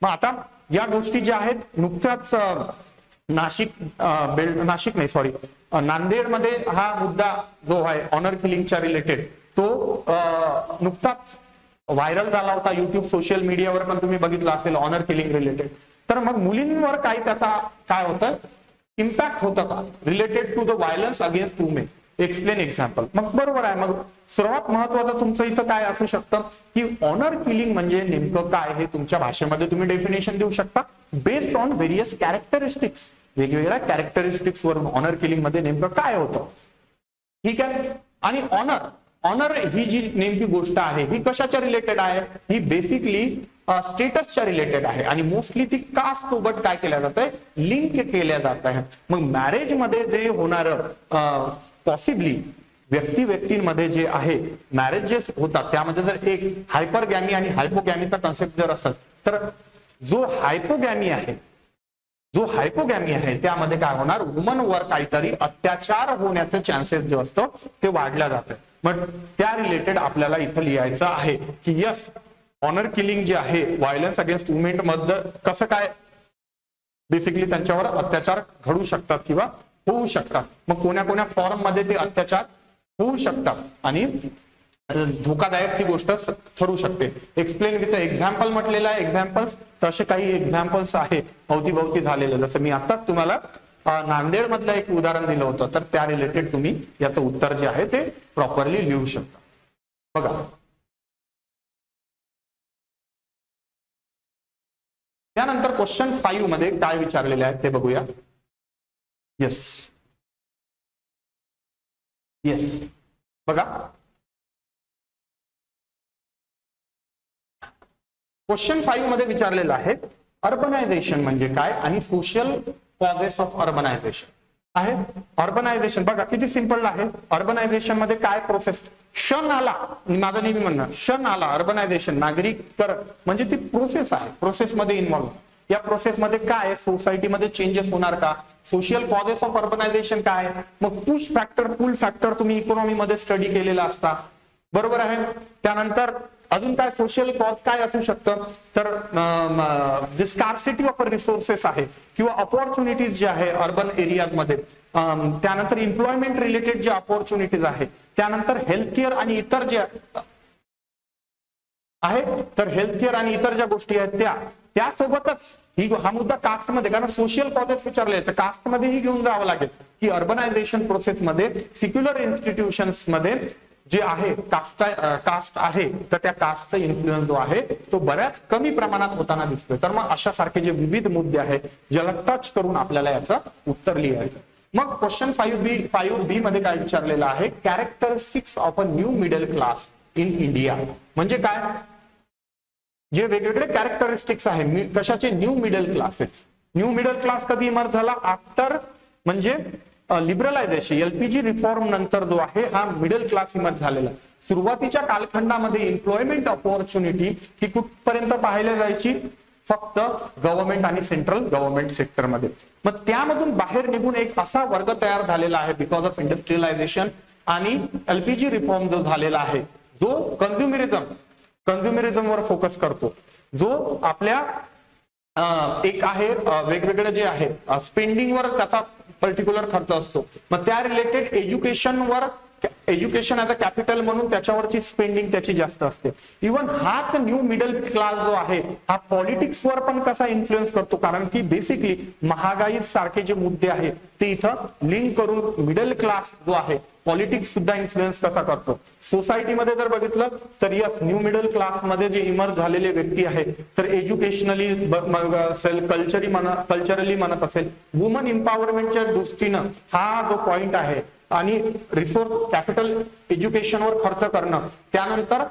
मग आता या गोष्टी ज्या आहेत नुकत्याच नांदेडमध्ये हा मुद्दा जो आहे ऑनर किलिंगच्या रिलेटेड तो नुकताच व्हायरल झाला होता. युट्यूब सोशल मीडियावर पण तुम्ही बघितलं असेल ऑनर किलिंग रिलेटेड. तर मग मुलींवर काय त्याचा काय होतं इम्पॅक्ट होतं का related to the violence against women, explain example. मग बरोबर आहे. मग सर्वात महत्वाचं तुमचं इथं काय असू शकतं की ऑनर किलिंग म्हणजे नेमकं काय हे तुमच्या भाषेमध्ये तुम्ही डेफिनेशन देऊ शकता बेस्ड ऑन व्हेरियस कॅरेक्टरिस्टिक्स. वेगवेगळ्या कॅरेक्टरिस्टिक्स वरून ऑनर किलिंग मध्ये नेमकं काय होतं, ठीक आहे. आणि ऑनर ही जी नेमकी गोष्ट आहे ही कशाच्या रिलेटेड आहे, ही बेसिकली स्टेटसच्या रिलेटेड आहे आणि मोस्टली ती कास्ट सोबत काय केल्या जात आहे लिंक केल्या जात आहे. मग मॅरेज मध्ये जे होणारं पॉसिबली व्यक्तींमध्ये जे आहे मॅरेज जे होतात त्यामध्ये जर एक हायपरगॅमी आणि हायपोगॅमीचा कन्सेप्ट जर असेल तर जो हायपोगॅमी आहे त्यामध्ये काय होणार वुमनवर काहीतरी अत्याचार होण्याचे चान्सेस जे असतं ते वाढल्या जातं. मग त्या रिलेटेड आपल्याला इथं लिहायचं आहे की यस ऑनर किलिंग जे आहे व्हायलन्स अगेन्स्ट वुमेन मध्ये कसं काय बेसिकली त्यांच्यावर अत्याचार घडू शकतात किंवा होऊ शकतात. मग कोण्या फॉर्म मध्ये ते अत्याचार होऊ शकतात आणि धोकादायक ती गोष्ट ठरू शकते. एक्सप्लेन विथ एक्झाम्पल म्हटलेलं आहे. एक्झाम्पल्स तसे काही एक्झाम्पल्स आहे अवतीभवती झालेले, जसं मी आताच तुम्हाला नांदेड मधलं एक उदाहरण दिलं होतं तर त्या रिलेटेड तुम्ही याचं उत्तर जे आहे ते प्रॉपरली लिहू शकता. बघा त्यानंतर क्वेश्चन 5 मध्ये काय विचारलेले आहेत ते बघूया. येस बघा क्वेश्चन 5 मध्ये विचारलेलं आहे अर्बनायझेशन म्हणजे काय आणि सोशल कॉजेस ऑफ अर्बनायझेशन. आहे अर्बनायझेशन. बघा किती सिंपल आहे. अर्बनायझेशन मध्ये काय प्रोसेस, क्षण आला, माझं नेहमी म्हणणं क्षण आला, अर्बनायझेशन नागरिककरण म्हणजे ती प्रोसेस आहे, प्रोसेसमध्ये इन्व्हॉल्व. या प्रोसेसमध्ये काय सोसायटीमध्ये चेंजेस होणार का, सोशल कॉजेस ऑफ अर्बनायझेशन काय, मग पुश फॅक्टर पुल फॅक्टर तुम्ही इकॉनॉमीमध्ये स्टडी केलेला असता, बरोबर आहे. त्यानंतर अजून काय सोशल कॉज काय असू शकतं, तर जे स्कार्सिटी ऑफ रिसोर्सेस आहे किंवा अपॉर्च्युनिटीज जे आहे अर्बन एरियामध्ये, त्यानंतर एम्प्लॉयमेंट रिलेटेड जे अपॉर्च्युनिटीज आहे, त्यानंतर हेल्थकेअर आणि इतर जे आहे, तर हेल्थकेअर आणि इतर ज्या गोष्टी आहेत त्यासोबतच हा मुद्दा कास्टमध्ये, कारण सोशल कॉजेस विचारले तर कास्टमध्येही घेऊन जावं लागेल की अर्बनायझेशन प्रोसेसमध्ये सिक्युलर इन्स्टिट्यूशन्स मध्ये जे आहे कास्ट आहे, तर त्या कास्टचा इन्फ्लुएन्स जो आहे तो बऱ्याच कमी प्रमाणात होताना दिसतोय. तर मग अशा सारखे जे विविध मुद्दे आहेत ज्याला टच करून आपल्याला याचं उत्तर लिहायचं. मग क्वेश्चन 5B मध्ये काय विचारलेलं आहे, characteristics of a new middle class in India. म्हणजे काय, जे वेगवेगळे कॅरेक्टरिस्टिक्स आहे कशाचे, new middle classes. New middle class कधी इमर्ज झाला, आफ्टर म्हणजे लिबरलायझेशन, एलपीजी रिफॉर्म नंतर जो आहे हा मिडल क्लास इमर्ज झालेला. सुरुवातीच्या कालखंडामध्ये एम्प्लॉयमेंट ऑपॉर्च्युनिटी ही कुठपर्यंत पाहायला जायची, फक्त गव्हर्नमेंट आणि सेंट्रल गव्हर्नमेंट सेक्टरमध्ये. मग त्यामधून बाहेर निघून एक असा वर्ग तयार झालेला आहे बिकॉज ऑफ इंडस्ट्रियलायझेशन आणि एलपीजी रिफॉर्म जो झालेला आहे, जो कन्झ्युमरिझम वर फोकस करतो, जो आपल्या एक आहे वेगवेगळे जे आहे स्पेंडिंगवर त्याचा पर्टिक्युलर खर्च असतो. मग त्या रिलेटेड एज्युकेशनवर, एज्युकेशन ऍज अ कॅपिटल म्हणून त्याच्यावरची स्पेंडिंग त्याची जास्त असते. इव्हन हाच न्यू मिडल क्लास जो आहे हा पॉलिटिक्सवर पण कसा इन्फ्लुएन्स करतो, कारण की बेसिकली महागाई सारखे जे मुद्दे आहेत ते इथं लिंक करून मिडल क्लास जो आहे पॉलिटिक्स सुद्धा इन्फ्लुएन्स कसा करतो. सोसायटीमध्ये जर बघितलं तर यस, न्यू मिडल क्लास मध्ये जे इमर्ज झालेले व्यक्ती आहेत, तर एज्युकेशनली असेल, कल्चरली म्हणत असेल, वुमन एम्पॉवरमेंटच्या दृष्टीनं हा जो पॉइंट आहे, आणि रिसोर्स कॅपिटल एज्युकेशनवर खर्च करणं, त्यानंतर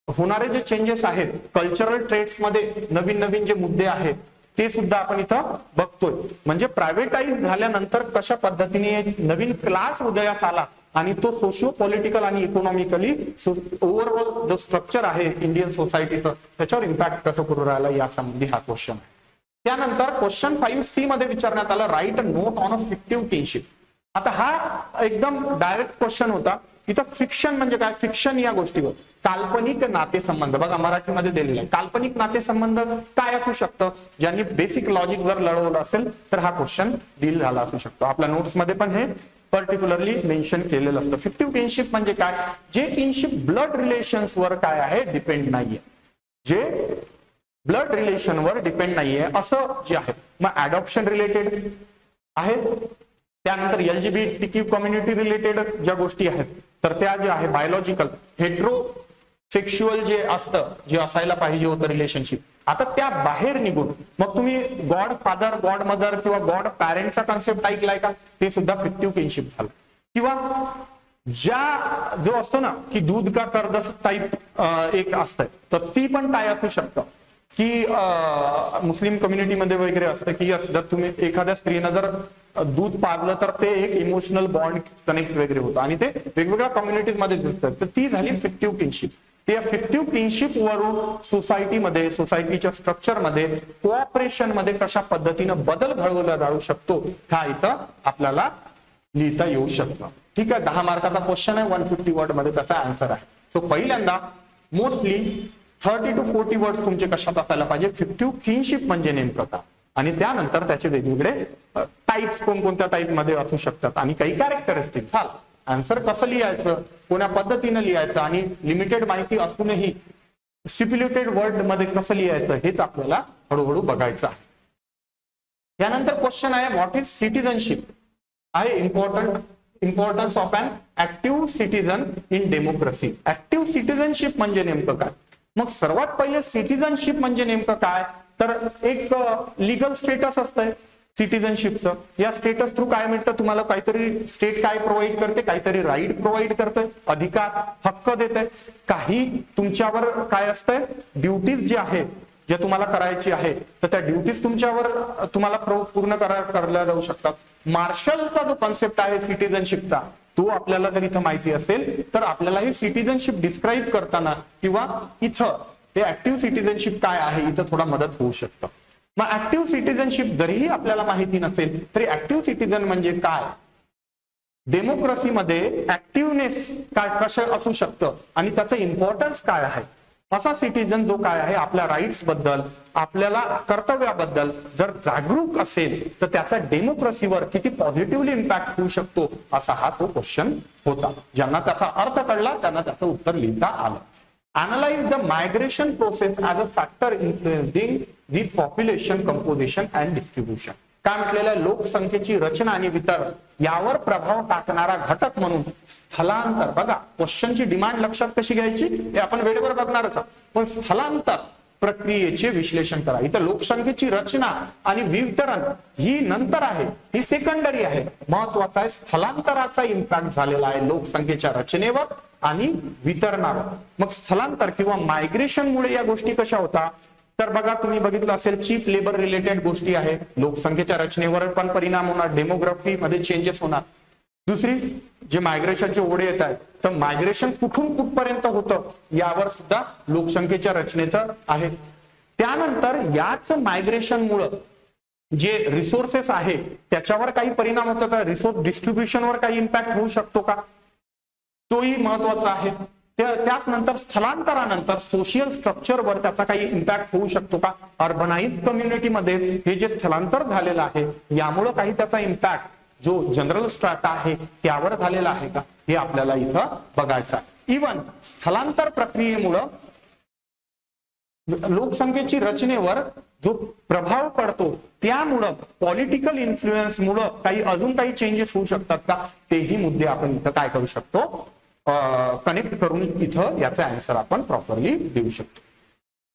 होणारे जे चेंजेस आहेत कल्चरल ट्रेड्स मध्ये नवीन नवीन जे मुद्दे आहेत ते सुद्धा आपण इथं बघतोय. म्हणजे प्रायव्हेटाईज झाल्यानंतर कशा पद्धतीने नवीन क्लास उदयास आला आणि तो सोशिओ पॉलिटिकल आणि इकॉनॉमिकली ओव्हरऑल जो स्ट्रक्चर आहे इंडियन सोसायटीचं त्याच्यावर इम्पॅक्ट कसं करू राहिला यासंबंधी हा क्वेश्चन आहे. त्यानंतर क्वेश्चन 5C मध्ये विचारण्यात आलं, write a note on a fictive kinship. आता हा एकदम डायरेक्ट क्वेश्चन होता. इथं फिक्शन म्हणजे काय, फिक्शन या गोष्टीवर काल्पनिक नातेसंबंध, बघा मराठीमध्ये दिलेला आहे. काल्पनिक नातेसंबंध काय असू शकतं, ज्यांनी बेसिक लॉजिक जर लढवलं असेल तर हा क्वेश्चन डील झाला असू शकतो. आपल्या नोट्स मध्ये पण हे पर्टिक्युलरली मेन्शन केलेलं असतं. फिक्टिव्ह किनशिप म्हणजे काय, जे किनशिप ब्लड रिलेशन्स वर काय आहे डिपेंड नाहीये, जे ब्लड रिलेशनवर डिपेंड नाहीये असं जे आहे. मग अडॉप्शन रिलेटेड आहे, त्यानंतर LGBTQ कम्युनिटी रिलेटेड ज्या गोष्टी आहेत तर त्या ज्या आहे बायोलॉजिकल हेट्रोसेक्शुअल जे असतं, जे असायला पाहिजे होतं रिलेशनशिप, आता त्या बाहेर निघून मग तुम्ही गॉड फादर, गॉड मदर किंवा गॉड पॅरेंटचा कन्सेप्ट ऐकलाय का, ते सुद्धा फिक्टिव्ह किनशिप झालं. किंवा जो असतो ना की दूध का कर्ज टाईप एक असतंय, तर ती पण काय असू शकतं की मुस्लिम कम्युनिटीमध्ये वगैरे असतं की जर तुम्ही एखाद्या स्त्रीनं जर दूध पाजलं तर ते एक इमोशनल बॉन्ड कनेक्ट वगैरे होतं आणि ते वेगवेगळ्या कम्युनिटीज मध्ये दिसतात. तर ती झाली फिक्टिव्ह किनशिप. त्या फिक्टिव्ह किनशिप वरून सोसायटीमध्ये, सोसायटीच्या स्ट्रक्चरमध्ये, कोऑपरेशन मध्ये कशा पद्धतीनं बदल घडवला जाऊ शकतो हा इथं आपल्याला लिहिता येऊ शकतं. ठीक आहे, 10 मार्काचा क्वेश्चन आहे, 150 वर्ड मध्ये त्याचा आन्सर आहे. सो पहिल्यांदा मोस्टली 30 to 40 वर्ड्स तुमचे कशात असायला पाहिजे, फिक्टिव्ह किनशिप म्हणजे नेमकं का, आणि त्यानंतर त्याचे वेगवेगळे टाईप्स कोणकोणत्या टाईप मध्ये असू शकतात आणि काही कॅरेक्टरिस्टिक. झालं, आन्सर कसं लिहायचं, कोण्या पद्धतीनं लिहायचं आणि लिमिटेड माहिती असूनही स्टिप्युलेटेड वर्ड मध्ये कसं लिहायचं हेच आपल्याला हळूहळू बघायचं आहे. त्यानंतर क्वेश्चन आहे, व्हॉट इज सिटीजनशिप, आहे importance of an active citizen in democracy. Active citizenship म्हणजे नेमकं काय. मग सर्वात पहिले सिटीजनशिप म्हणजे नेमकं काय, तर एक लिगल स्टेटस असतंय सिटीजनशिपचं. या स्टेटस थ्रू काय मिळतं तुम्हाला, काहीतरी स्टेट काय प्रोव्हाइड करते, काहीतरी राईट प्रोव्हाइड करते, अधिकार हक्क देते, काही तुमच्यावर काय असतंय ड्युटीज जे आहे जे तुम्हाला करायची आहे तर त्या ड्युटीज तुमच्यावर तुम्हाला पूर्ण करल्या जाऊ शकतात. मार्शलचा जो कॉन्सेप्ट आहे सिटिझनशिपचा तो आपल्याला जर इथं माहिती असेल तर आपल्याला ही सिटिझनशिप डिस्क्राईब करताना किंवा इथं ते ऍक्टिव्ह सिटिझनशिप काय आहे इथं थोडा मदत होऊ शकतं. मग ऍक्टिव्ह सिटिझनशिप जरीही आपल्याला माहिती नसेल तरी ऍक्टिव्ह सिटिझन म्हणजे काय, डेमोक्रेसीमध्ये ऍक्टिव्हनेस काय कसं असू शकतं आणि त्याचं इम्पॉर्टन्स काय आहे. असा सिटिझन जो काय आहे आपल्या राईट्स बद्दल आपल्याला कर्तव्याबद्दल जर जागरूक असेल तर त्याचा डेमोक्रेसीवर किती पॉझिटिव्हली इम्पॅक्ट होऊ शकतो असा हा तो क्वेश्चन होता. ज्यांना त्याचा अर्थ कळला त्यांना त्याचं उत्तर लिहिता आलं. Analyze the migration process as a factor influencing the population composition and distribution. काय म्हटलेलं लोकसंख्येची रचना आणि वितरण यावर प्रभाव टाकणारा घटक म्हणून स्थलांतर. बघा क्वेश्चनची डिमांड लक्षात कशी घ्यायची हे आपण वेळेवर बघणारच आहोत, पण स्थलांतर प्रक्रियेचे विश्लेषण करा. इथं लोकसंख्येची रचना आणि वितरण ही नंतर आहे, ही सेकंडरी आहे. महत्वाचा आहे स्थलांतराचा इम्पॅक्ट झालेला आहे लोकसंख्येच्या रचनेवर आणि वितरणावर. मग स्थलांतर किंवा मायग्रेशनमुळे या गोष्टी कशा होता तर बघा तुम्ही बघितलं असेल चीप लेबर रिलेटेड गोष्टी आहे, लोकसंख्येच्या रचनेवर पण परिणाम होणार, डेमोग्राफी मध्ये चेंजेस होणार. दुसरी जे मायग्रेशनचे ओढे येत आहेत तर मायग्रेशन कुठून कुठपर्यंत होतं यावर सुद्धा लोकसंख्येच्या रचनेचं आहे. त्यानंतर याच मायग्रेशनमुळं जे रिसोर्सेस आहे त्याच्यावर काही परिणाम होतो का, रिसोर्स डिस्ट्रीब्युशनवर काही इम्पॅक्ट होऊ शकतो का, तोही महत्वाचा आहे. त्याच नंतर स्थलांतरानंतर सोशियल स्ट्रक्चरवर त्याचा काही इम्पॅक्ट होऊ शकतो का, अर्बनाइज कम्युनिटीमध्ये हे जे स्थलांतर झालेलं आहे यामुळे काही त्याचा इम्पॅक्ट जो जनरल स्ट्रॅटा आहे त्यावर झालेला आहे का हे आपल्याला इथं बघायचं आहे. इव्हन स्थलांतर प्रक्रियेमुळं लोकसंख्येची रचनेवर जो प्रभाव पडतो त्यामुळं पॉलिटिकल इन्फ्लुएन्समुळं काही अजून काही चेंजेस होऊ शकतात का, तेही मुद्दे आपण इथं काय करू शकतो कनेक्ट करून इथं याचा आन्सर आपण प्रॉपरली देऊ शकतो.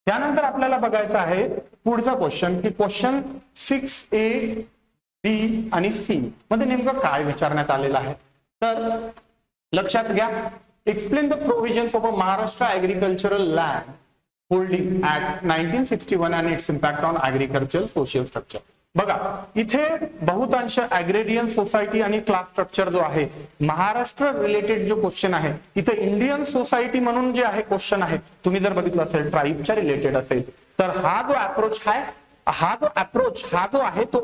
त्यानंतर आपल्याला बघायचं आहे पुढचा क्वेश्चन की क्वेश्चन 6A, B आणि C मध्ये नेमकं काय विचारण्यात आलेलं आहे. तर लक्षात घ्या, explain the provisions of a Maharashtra agricultural land holding act 1961 and it's impact on agriculture social structure. बघा इथे बहुतांश ऍग्रेरियन सोसायटी आणि क्लास स्ट्रक्चर जो आहे महाराष्ट्र रिलेटेड जो क्वेश्चन आहे इथे इंडियन सोसायटी म्हणून जे आहे क्वेश्चन आहे तुम्ही जर बघितलं असेल ट्राईबच्या रिलेटेड असेल तर हा जो अप्रोच हा जो आहे तो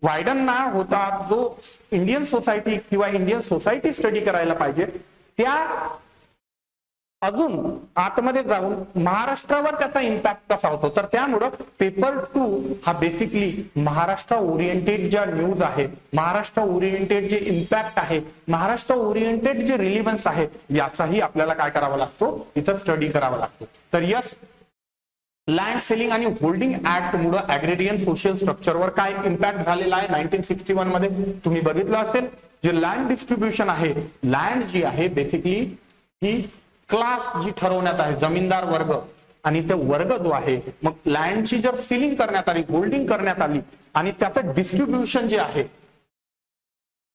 वायडन ना होता जो इंडियन सोसायटी किंवा इंडियन सोसायटी स्टडी करायला पाहिजे त्या अजून आतमध्ये जाऊन महाराष्ट्रावर त्याचा इम्पॅक्ट कसा होतो. तर त्यामुळं पेपर 2 हा बेसिकली महाराष्ट्र ओरिएंटेड ज्या न्यूज आहे, महाराष्ट्र ओरिएंटेड जे इम्पॅक्ट आहे, महाराष्ट्र ओरिएंटेड जे रिलिव्हन्स आहे याचाही आपल्याला काय करावा लागतो इथं स्टडी करावा लागतो. तर यस, लँड सेलिंग आणि होल्डिंग ऍक्ट मुळे ऍग्रेरियन सोशल स्ट्रक्चरवर काय इम्पॅक्ट झालेला आहे 1961 मध्ये तुम्ही बघितलं असेल. जे लँड डिस्ट्रीब्युशन आहे, लँड जी आहे बेसिकली ही क्लास जी ठरवण्यात आहे, जमीनदार वर्ग आणि ते वर्ग जो आहे मग लँडची जर सिलिंग करण्यात आली, होल्डिंग करण्यात आली आणि त्याचं डिस्ट्रीब्युशन जे आहे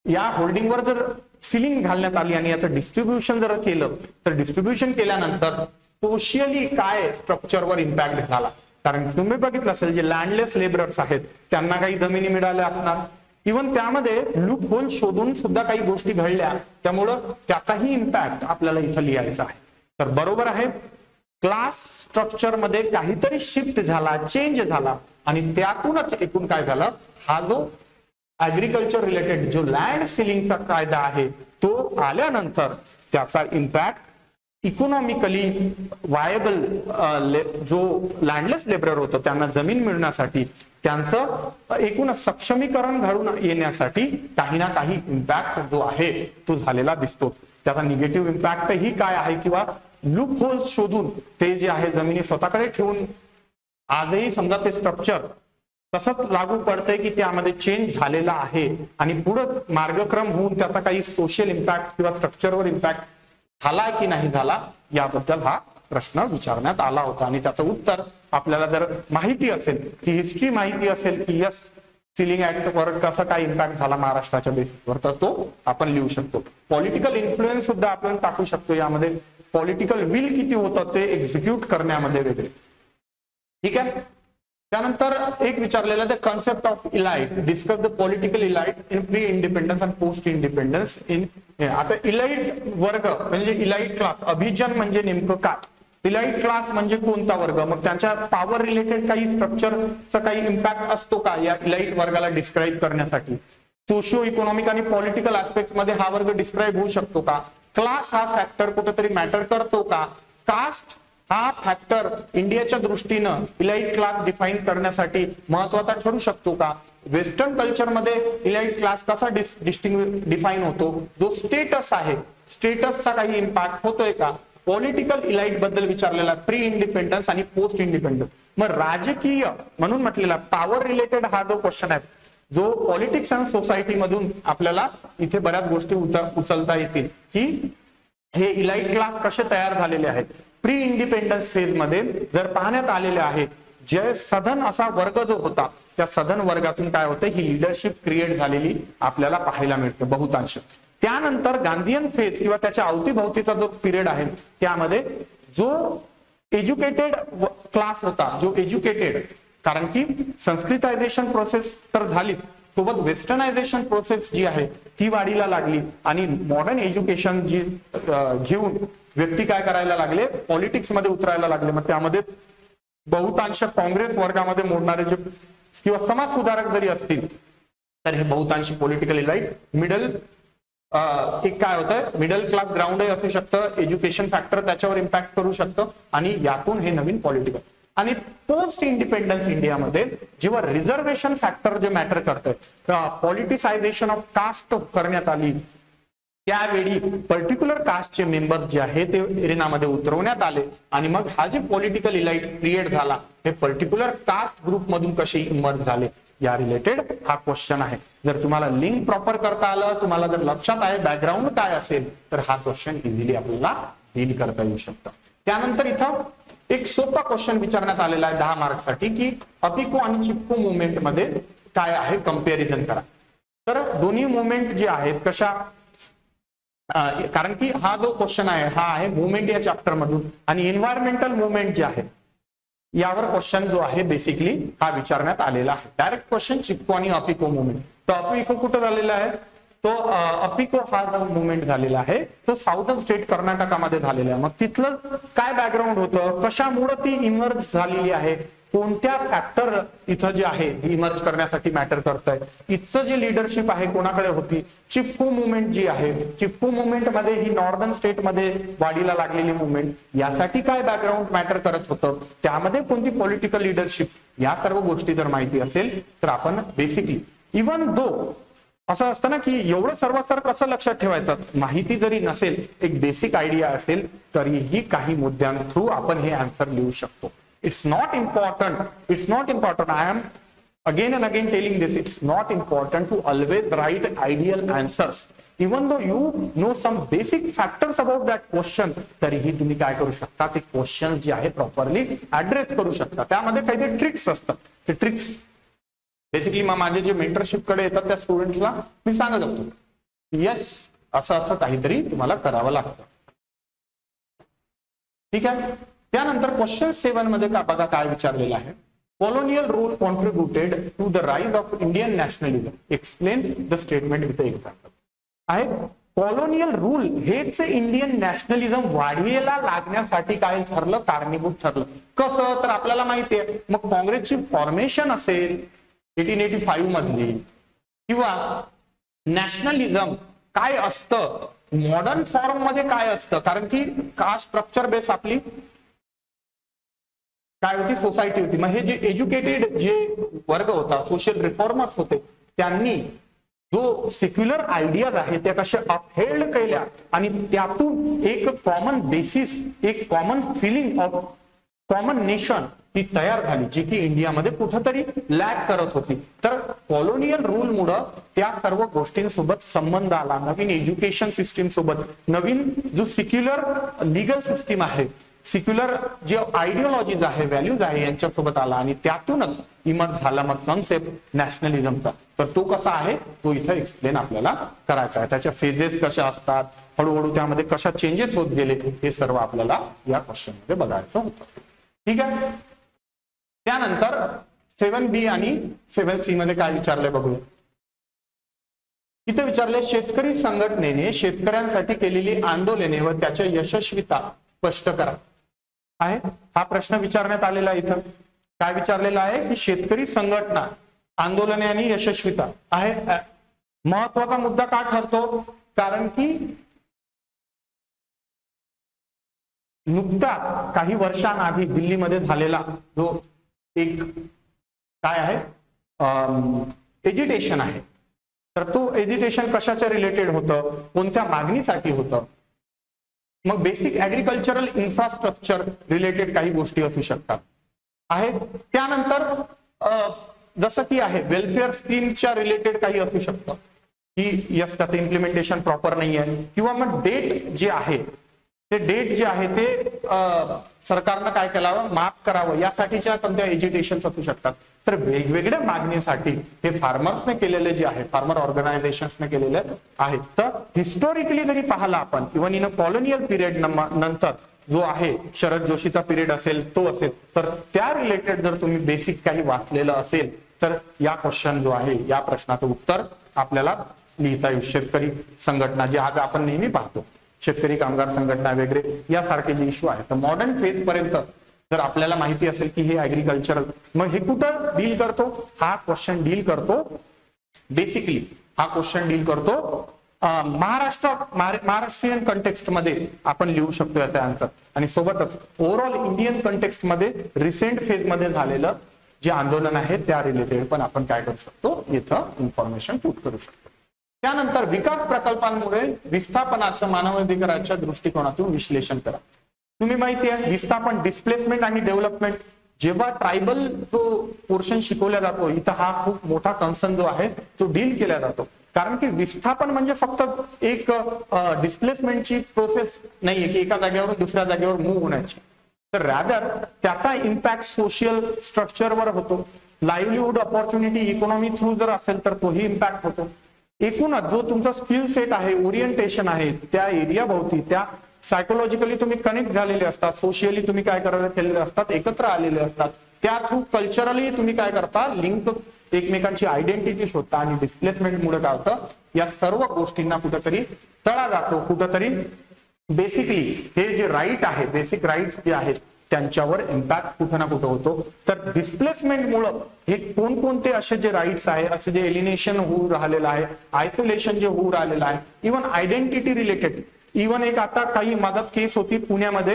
या होल्डिंगवर जर सिलिंग घालण्यात आली आणि याचं डिस्ट्रीब्युशन जर केलं तर डिस्ट्रीब्युशन केल्यानंतर सोशियली काय स्ट्रक्चरवर इम्पॅक्ट झाला. कारण तुम्ही बघितलं असेल जे लँडलेस लेबरर्स आहेत त्यांना काही जमिनी मिळाल्या असणार, इव्हन त्यामध्ये लूप होल शोधून सुद्धा काही गोष्टी घडल्या, त्यामुळं त्याचाही इम्पॅक्ट आपल्याला इथं लिहायचा आहे. तर बरोबर आहे, क्लास स्ट्रक्चर मध्ये काहीतरी शिफ्ट झाला, चेंज झाला आणि त्यातूनच एकूण काय झालं, हा जो ऍग्रिकल्चर रिलेटेड जो लँड सिलिंगचा कायदा आहे तो आल्यानंतर त्याचा इम्पॅक्ट इकॉनॉमिकली वायबल जो लँडलेस लेबरर होतं त्यांना जमीन मिळण्यासाठी त्यांचं एकूण सक्षमीकरण घडून येण्यासाठी काही ना काही इम्पॅक्ट जो आहे तो झालेला दिसतो. त्याचा निगेटिव्ह इम्पॅक्ट ही काय आहे किंवा लूप होल्स शोधून ते जे आहे जमिनी स्वतःकडे ठेवून आजही समजा ते स्ट्रक्चर तसंच लागू पडतंय की त्यामध्ये चेंज झालेला आहे आणि पुढे मार्गक्रम होऊन त्याचा काही सोशल इम्पॅक्ट किंवा स्ट्रक्चरवर इम्पॅक्ट झाला की नाही झाला याबद्दल हा प्रश्न विचारण्यात आला होता. आणि त्याचं उत्तर आपल्याला जर माहिती असेल की हिस्ट्री माहिती असेल की यस सिलिंग ऍक्ट वर कसा काय इम्पॅक्ट झाला महाराष्ट्राच्या बेसिसवर तर तो आपण लिहू शकतो. पॉलिटिकल इन्फ्लुएन्स सुद्धा आपण टाकू शकतो यामध्ये, पॉलिटिकल विल किती होतं ते एक्झिक्यूट करण्यामध्ये वगैरे. ठीक आहे. त्यानंतर एक विचारलेलं the concept of elite, discuss the political elite in pre independence and post independence in. आता इलाइट वर्ग म्हणजे इलाइट क्लास, अभिजन म्हणजे नेमकं काय, इलाइट क्लास म्हणजे कोणता वर्ग, मग त्यांच्या पॉवर रिलेटेड काही स्ट्रक्चरचा काही इम्पॅक्ट असतो का या इलाइट वर्गाला डिस्क्राईब करण्यासाठी, सोशिओ इकॉनॉमिक आणि पॉलिटिकल ऍस्पेक्ट मध्ये हा वर्ग डिस्क्राईब होऊ शकतो का, क्लास हा फॅक्टर कुठेतरी मॅटर करतो का, कास्ट हा फॅक्टर इंडियाच्या दृष्टीनं इलाइट क्लास डिफाईन करण्यासाठी महत्वाचा ठरू शकतो का, वेस्टर्न कल्चरमध्ये इलाइट क्लास कसा डिफाईन होतो, जो स्टेटस आहे स्टेटसचा काही इम्पॅक्ट होतोय का, पॉलिटिकल इलाइट बद्दल विचारलेला प्री इंडिपेंडन्स आणि पोस्ट इंडिपेंडन्स. मग राजकीय म्हणून म्हटलेला पॉवर रिलेटेड हा जो क्वेश्चन आहे, जो पॉलिटिक्स अँड सोसायटी मधून आपल्याला इथे बऱ्याच गोष्टी उचलता येतील की हे इलाइट क्लास कसे तयार झालेले आहेत. प्री इंडिपेंडन्स फेज मध्ये जर पाहण्यात आलेले आहेत, जे सधन असा वर्ग जो होता त्या सधन वर्गातून काय होतं, ही लिडरशिप क्रिएट झालेली आपल्याला पाहायला मिळतं बहुतांश. त्यानंतर गांधीयन फेज किंवा त्याच्या अवतीभोवतीचा जो पिरियड आहे त्यामध्ये जो एज्युकेटेड क्लास होता, जो एज्युकेटेड, कारण की संस्कृतायझेशन प्रोसेस तर झाली, सोबत वेस्टर्नायझेशन प्रोसेस जी आहे ती वाढीला लागली आणि मॉडर्न एज्युकेशन जी घेऊन व्यक्ती काय करायला लागले, पॉलिटिक्स मध्ये उतरायला लागले. मग त्यामध्ये बहुतांश काँग्रेस वर्गामध्ये मोडणारे जे किंवा समाज सुधारक जरी असतील तर हे बहुतांश पॉलिटिकल इलाइट मिडल एक काय होतं, मिडल क्लास ग्राउंडही असू शकतं, एज्युकेशन फॅक्टर त्याच्यावर इम्पॅक्ट करू शकतं आणि यातून हे नवीन पॉलिटिकल. आणि पोस्ट इंडिपेंडन्स इंडियामध्ये जेव्हा रिझर्वेशन फॅक्टर जे मॅटर करतंय, पॉलिटिसायझेशन ऑफ कास्ट करण्यात आली, त्यावेळी पर्टिक्युलर कास्टचे मेंबर्स जे आहे ते एरेनामध्ये उतरवण्यात आले आणि मग हा जे पॉलिटिकल इलाइट क्रिएट झाला हे पर्टिक्युलर कास्ट ग्रुप मधून कसे इमर्ज झाले या रिलेटेड हा क्वेश्चन आहे. जर तुम्हाला लिंक प्रॉपर करता आलं, तुम्हाला जर लक्षात आहे बॅकग्राऊंड काय असेल तर हा क्वेश्चन इझिली आपल्याला डील करता येऊ शकतं. त्यानंतर इथं एक सोपा क्वेश्चन विचारण्यात आलेला आहे 10 मार्कसाठी की अपिको आणि चिपको मुवमेंट मध्ये काय आहे कंपॅरिझन करा. तर दोन्ही मुवमेंट जे आहेत कशा, कारण की हा जो क्वेश्चन आहे हा आहे मुवमेंट या चॅप्टर मधून आणि एन्व्हायरमेंटल मुवमेंट जे आहे यावर क्वेश्चन जो आहे बेसिकली हा विचारण्यात आलेला आहे. डायरेक्ट क्वेश्चन चिपको आणि अपिको मुवमेंट. तो अपिको कुठं झालेला आहे, तो अपिको हा जो मुवमेंट झालेला आहे तो साऊथर्न स्टेट कर्नाटकामध्ये झालेला आहे. मग तिथलं काय बॅकग्राऊंड होतं, कशामुळे ती इमर्ज झालेली आहे, कोणत्या फॅक्टर इथं जे आहे इमर्ज करण्यासाठी मॅटर करतंय, इथचं जे लिडरशिप आहे कोणाकडे होती, चिपको मुवमेंट जी आहे, चिपको मुवमेंट मध्ये ही नॉर्दर्न स्टेट मध्ये वाढीला लागलेली मुवमेंट, यासाठी काय बॅकग्राऊंड मॅटर करत होतं, त्यामध्ये कोणती पॉलिटिकल लिडरशिप, या सर्व गोष्टी जर माहिती असेल तर आपण बेसिकली इव्हन दो असं असतं ना की एवढं सर्वसार कसं लक्षात ठेवायचं, माहिती जरी नसेल एक बेसिक आयडिया असेल तरीही काही मुद्द्यां थ्रू आपण हे आन्सर लिहू शकतो. It's not important. It's not important. I am again and again telling this. It's not important to always write ideal answers. Even though you know some basic factors about that question, तरीही तुम्ही काय करू शकता, ते question जे आहे properly address करू शकता. त्यामध्ये काही ट्रिक्स असतात. ते ट्रिक्स बेसिकली माझे जे मेंटरशिप कडे येतात त्या स्टुडंट्सला मी सांगत असतो, यस असं असं काहीतरी तुम्हाला करावं लागतं. ठीक आहे. त्यानंतर क्वेश्चन 7 मध्ये का बघा काय विचारलेलं आहे, colonial rule contributed to the rise of Indian nationalism, explain the statement with example. आहे कॉलोनियल रूल हेच इंडियन नॅशनलिझम वाढीला लागण्यासाठी काय ठरलं, कारणीभूत ठरलं. कसं तर आपल्याला माहिती आहे, मग काँग्रेसची फॉर्मेशन असेल 1885 मधली किंवा नॅशनलिझम काय असतं मॉडर्न फॉर्म मध्ये काय असतं, कारण की कास्ट स्ट्रक्चर बेस आपली काय होती, सोसायटी होती. मग हे जे एज्युकेटेड जे वर्ग होता, सोशल रिफॉर्मर्स होते, त्यांनी जो सेक्युलर आयडियाज आहे त्या कशा अपहेल्ड केल्या आणि त्यातून एक कॉमन बेसिस, एक common feeling of common nation ती तयार झाली, जी की इंडियामध्ये कुठंतरी लॅक करत होती. तर कॉलोनियल रूल मुळे त्या सर्व गोष्टींसोबत संबंध आला, नवीन एज्युकेशन सिस्टीम सोबत, नवीन जो सेक्युलर लीगल सिस्टीम आहे, सेक्युलर जे आयडिओलॉजीज आहे, व्हॅल्यूज आहे यांच्यासोबत आला आणि त्यातूनच इमर्ज झाला मग कॉन्सेप्ट नॅशनलिझमचा. तर तो कसा आहे तो इथं एक्सप्लेन आपल्याला करायचा आहे. त्याच्या फेजेस कशा असतात, हळूहळू त्यामध्ये कशा चेंजेस होत गेले, हे सर्व आपल्याला या क्वेश्चन मध्ये बघायचं होतं. ठीक आहे. त्यानंतर 7B आणि 7C मध्ये काय विचारलंय बघूया. इथे विचारले शेतकरी संघटनेने शेतकऱ्यांसाठी केलेली आंदोलने व त्याच्या यशस्वीता स्पष्ट करा. आहे हा प्रश्न विचारण्यात आलेला आहे. इथं काय विचारलेला आहे की शेतकरी संघटना आंदोलने आणि यशस्वीता आहे. महत्वाचा मुद्दा का ठरतो, कारण की नुकताच काही वर्षांआधी दिल्लीमध्ये झालेला जो एक काय आहे एजिटेशन आहे, तर तो एजिटेशन कशाच्या रिलेटेड होतं, कोणत्या मागणीसाठी होतं. मग बेसिक ऍग्रिकल्चरल इन्फ्रास्ट्रक्चर रिलेटेड काही गोष्टी असू शकतात. आहे त्यानंतर जसं की आहे वेलफेअर स्कीमच्या रिलेटेड काही असू शकतं की यस त्याचं इम्प्लिमेंटेशन प्रॉपर नाही आहे, किंवा मग डेट जे आहे ते डेट जे आहे ते सरकारनं काय करावं, माफ करावं, यासाठीच्या कोणत्या एज्युटेशन असू शकतात. तर वेगवेगळ्या मागणीसाठी हे फार्मर्सने केलेले जे आहे, फार्मर ऑर्गनायझेशन्सने केलेले आहेत. तर हिस्टॉरिकली जरी पाहिला आपण इव्हन इन कॉलोनियल पिरियड नंतर जो आहे शरद जोशीचा पिरियड असेल तो असेल, तर त्या रिलेटेड जर तुम्ही बेसिक काही वाचलेलं असेल तर या क्वेश्चन जो आहे या प्रश्नाचं उत्तर आपल्याला लिहिता येईल. शेतकरी संघटना जे आज आपण नेहमी पाहतो, शेतकरी कामगार संघटना वगैरे यासारखे जे इश्यू आहे, तर मॉडर्न फेज पर्यंत जर आपल्याला माहिती असेल की हे ऍग्रिकल्चरल, मग हे कुठं डील करतो, हा क्वेश्चन डील करतो बेसिकली हा क्वेश्चन डील करतो महाराष्ट्रीयन कंटेक्स्ट मध्ये आपण लिहू शकतो याचा आन्सर. आणि सोबतच ओव्हरऑल इंडियन कंटेक्स्ट मध्ये रिसेंट फेज मध्ये झालेलं जे आंदोलन आहे त्या रिलेटेड पण आपण काय करू शकतो, इथं इन्फॉर्मेशन पुट करू शकतो. त्यानंतर विकास प्रकल्पांमुळे विस्थापनाचं मानवाधिकाराच्या दृष्टिकोनातून विश्लेषण करा. तुम्ही माहिती आहे विस्थापन, डिस्प्लेसमेंट आणि डेव्हलपमेंट, जेव्हा ट्रायबल जो पोर्शन शिकवला जातो इथं हा खूप मोठा कन्सर्न जो आहे तो डील केला जातो. कारण की विस्थापन म्हणजे फक्त एक डिस्प्लेसमेंटची प्रोसेस नाहीये की एका जागेवरून दुसऱ्या जागेवर मूव्ह होण्याची, तर रॅदर त्याचा इम्पॅक्ट सोशल स्ट्रक्चरवर होतो. लाईव्हलीहूड ऑपॉर्च्युनिटी इकॉनॉमी थ्रू जर असेल तर तोही इम्पॅक्ट होतो. एकूणच जो तुमचा स्किल सेट आहे, ओरिएंटेशन आहे, त्या एरिया भोवती त्या सायकोलॉजिकली तुम्ही कनेक्ट झालेले असतात, सोशियली तुम्ही काय करायला केलेले असतात, एकत्र आलेले असतात, त्या थ्रू कल्चरली तुम्ही काय करता, लिंक एकमेकांची आयडेंटिटी शोधता. आणि डिस्प्लेसमेंटमुळे काय होतं, या सर्व गोष्टींना कुठेतरी तडा जातो, कुठेतरी बेसिकली हे जे राईट आहे, बेसिक राईट्स जे आहेत त्यांच्यावर इम्पॅक्ट कुठं ना कुठं होतो. तर डिस्प्लेसमेंटमुळं हे कोणकोणते असे जे राईट्स आहे, असे जे एलिनेशन होऊ राहिलेलं आहे, आयसोलेशन जे होऊ राहिलेलं आहे, इव्हन आयडेंटिटी रिलेटेड, इव्हन एक आता काही मदत केस होती पुण्यामध्ये,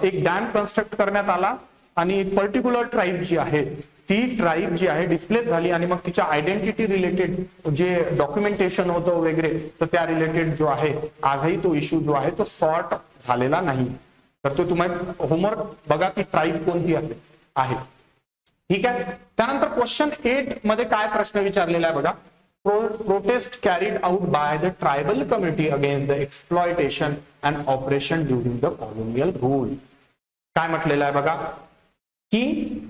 एक डॅम कन्स्ट्रक्ट करण्यात आला आणि एक पर्टिक्युलर ट्राईब जी आहे ती ट्राईब जी आहे डिस्प्लेस झाली आणि मग तिच्या आयडेंटिटी रिलेटेड जे डॉक्युमेंटेशन होतं वगैरे, तर त्या रिलेटेड जो आहे आजही तो इश्यू जो आहे तो सॉर्ट झालेला नाही. तर तो तुम्हाला होमवर्क बघा की ट्राईब कोणती आहे. ठीक आहे. त्यानंतर क्वेश्चन 8 मध्ये काय प्रश्न विचारलेला आहे बघा. Prostate carried out by the tribal community against the exploitation and operation during the colonial rule. काय म्हटलेलं आहे बघा की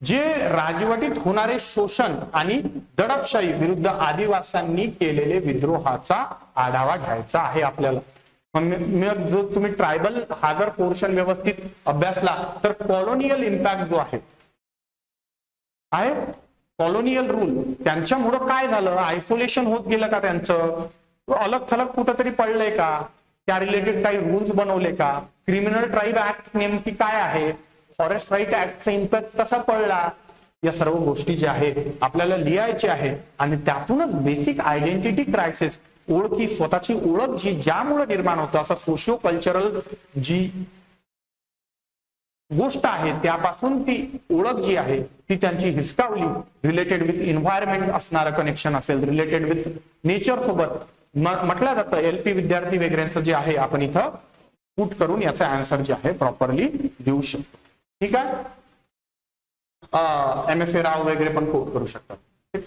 जे राजवटीत होणारे शोषण आणि दडपशाही विरुद्ध आदिवासींनी केलेले विद्रोहाचा आढावा घ्यायचा आहे आपल्याला. मग जो तुम्ही ट्रायबल हा जर पोर्शन व्यवस्थित अभ्यासला तर कॉलोनियल इम्पॅक्ट जो आहे कॉलोनियल रूल त्यांच्यामुळं काय झालं, आयसोलेशन होत गेलं का, त्यांचं अलग थलग कुठंतरी पडलंय का, त्या रिलेटेड काही रूल्स बनवले का, क्रिमिनल ट्राईब ऍक्ट नेमकी काय आहे, फॉरेस्ट राईट ऍक्टचा इम्पॅक्ट कसा पडला, या सर्व गोष्टी ज्या आहेत आपल्याला लिहायचे आहे. आणि त्यातूनच बेसिक आयडेंटिटी क्रायसिस, ओळखी, स्वतःची ओळख जी ज्यामुळे निर्माण होतं, असं सोशिओ कल्चरल जी गोष्ट आहे त्यापासून ती ओळख जी आहे ती त्यांची हिसकावली, रिलेटेड विथ एन्व्हायरमेंट असणारं कनेक्शन असेल, रिलेटेड विथ नेचर सोबत म्हटलं जातं. एलपी विद्यार्थी वगैरेंचं जे आहे आपण इथं पुट करून याचा आन्सर जे आहे प्रॉपरली देऊ शकतो. ठीक आहे. MSA राव वगैरे पण कोट करू शकतात.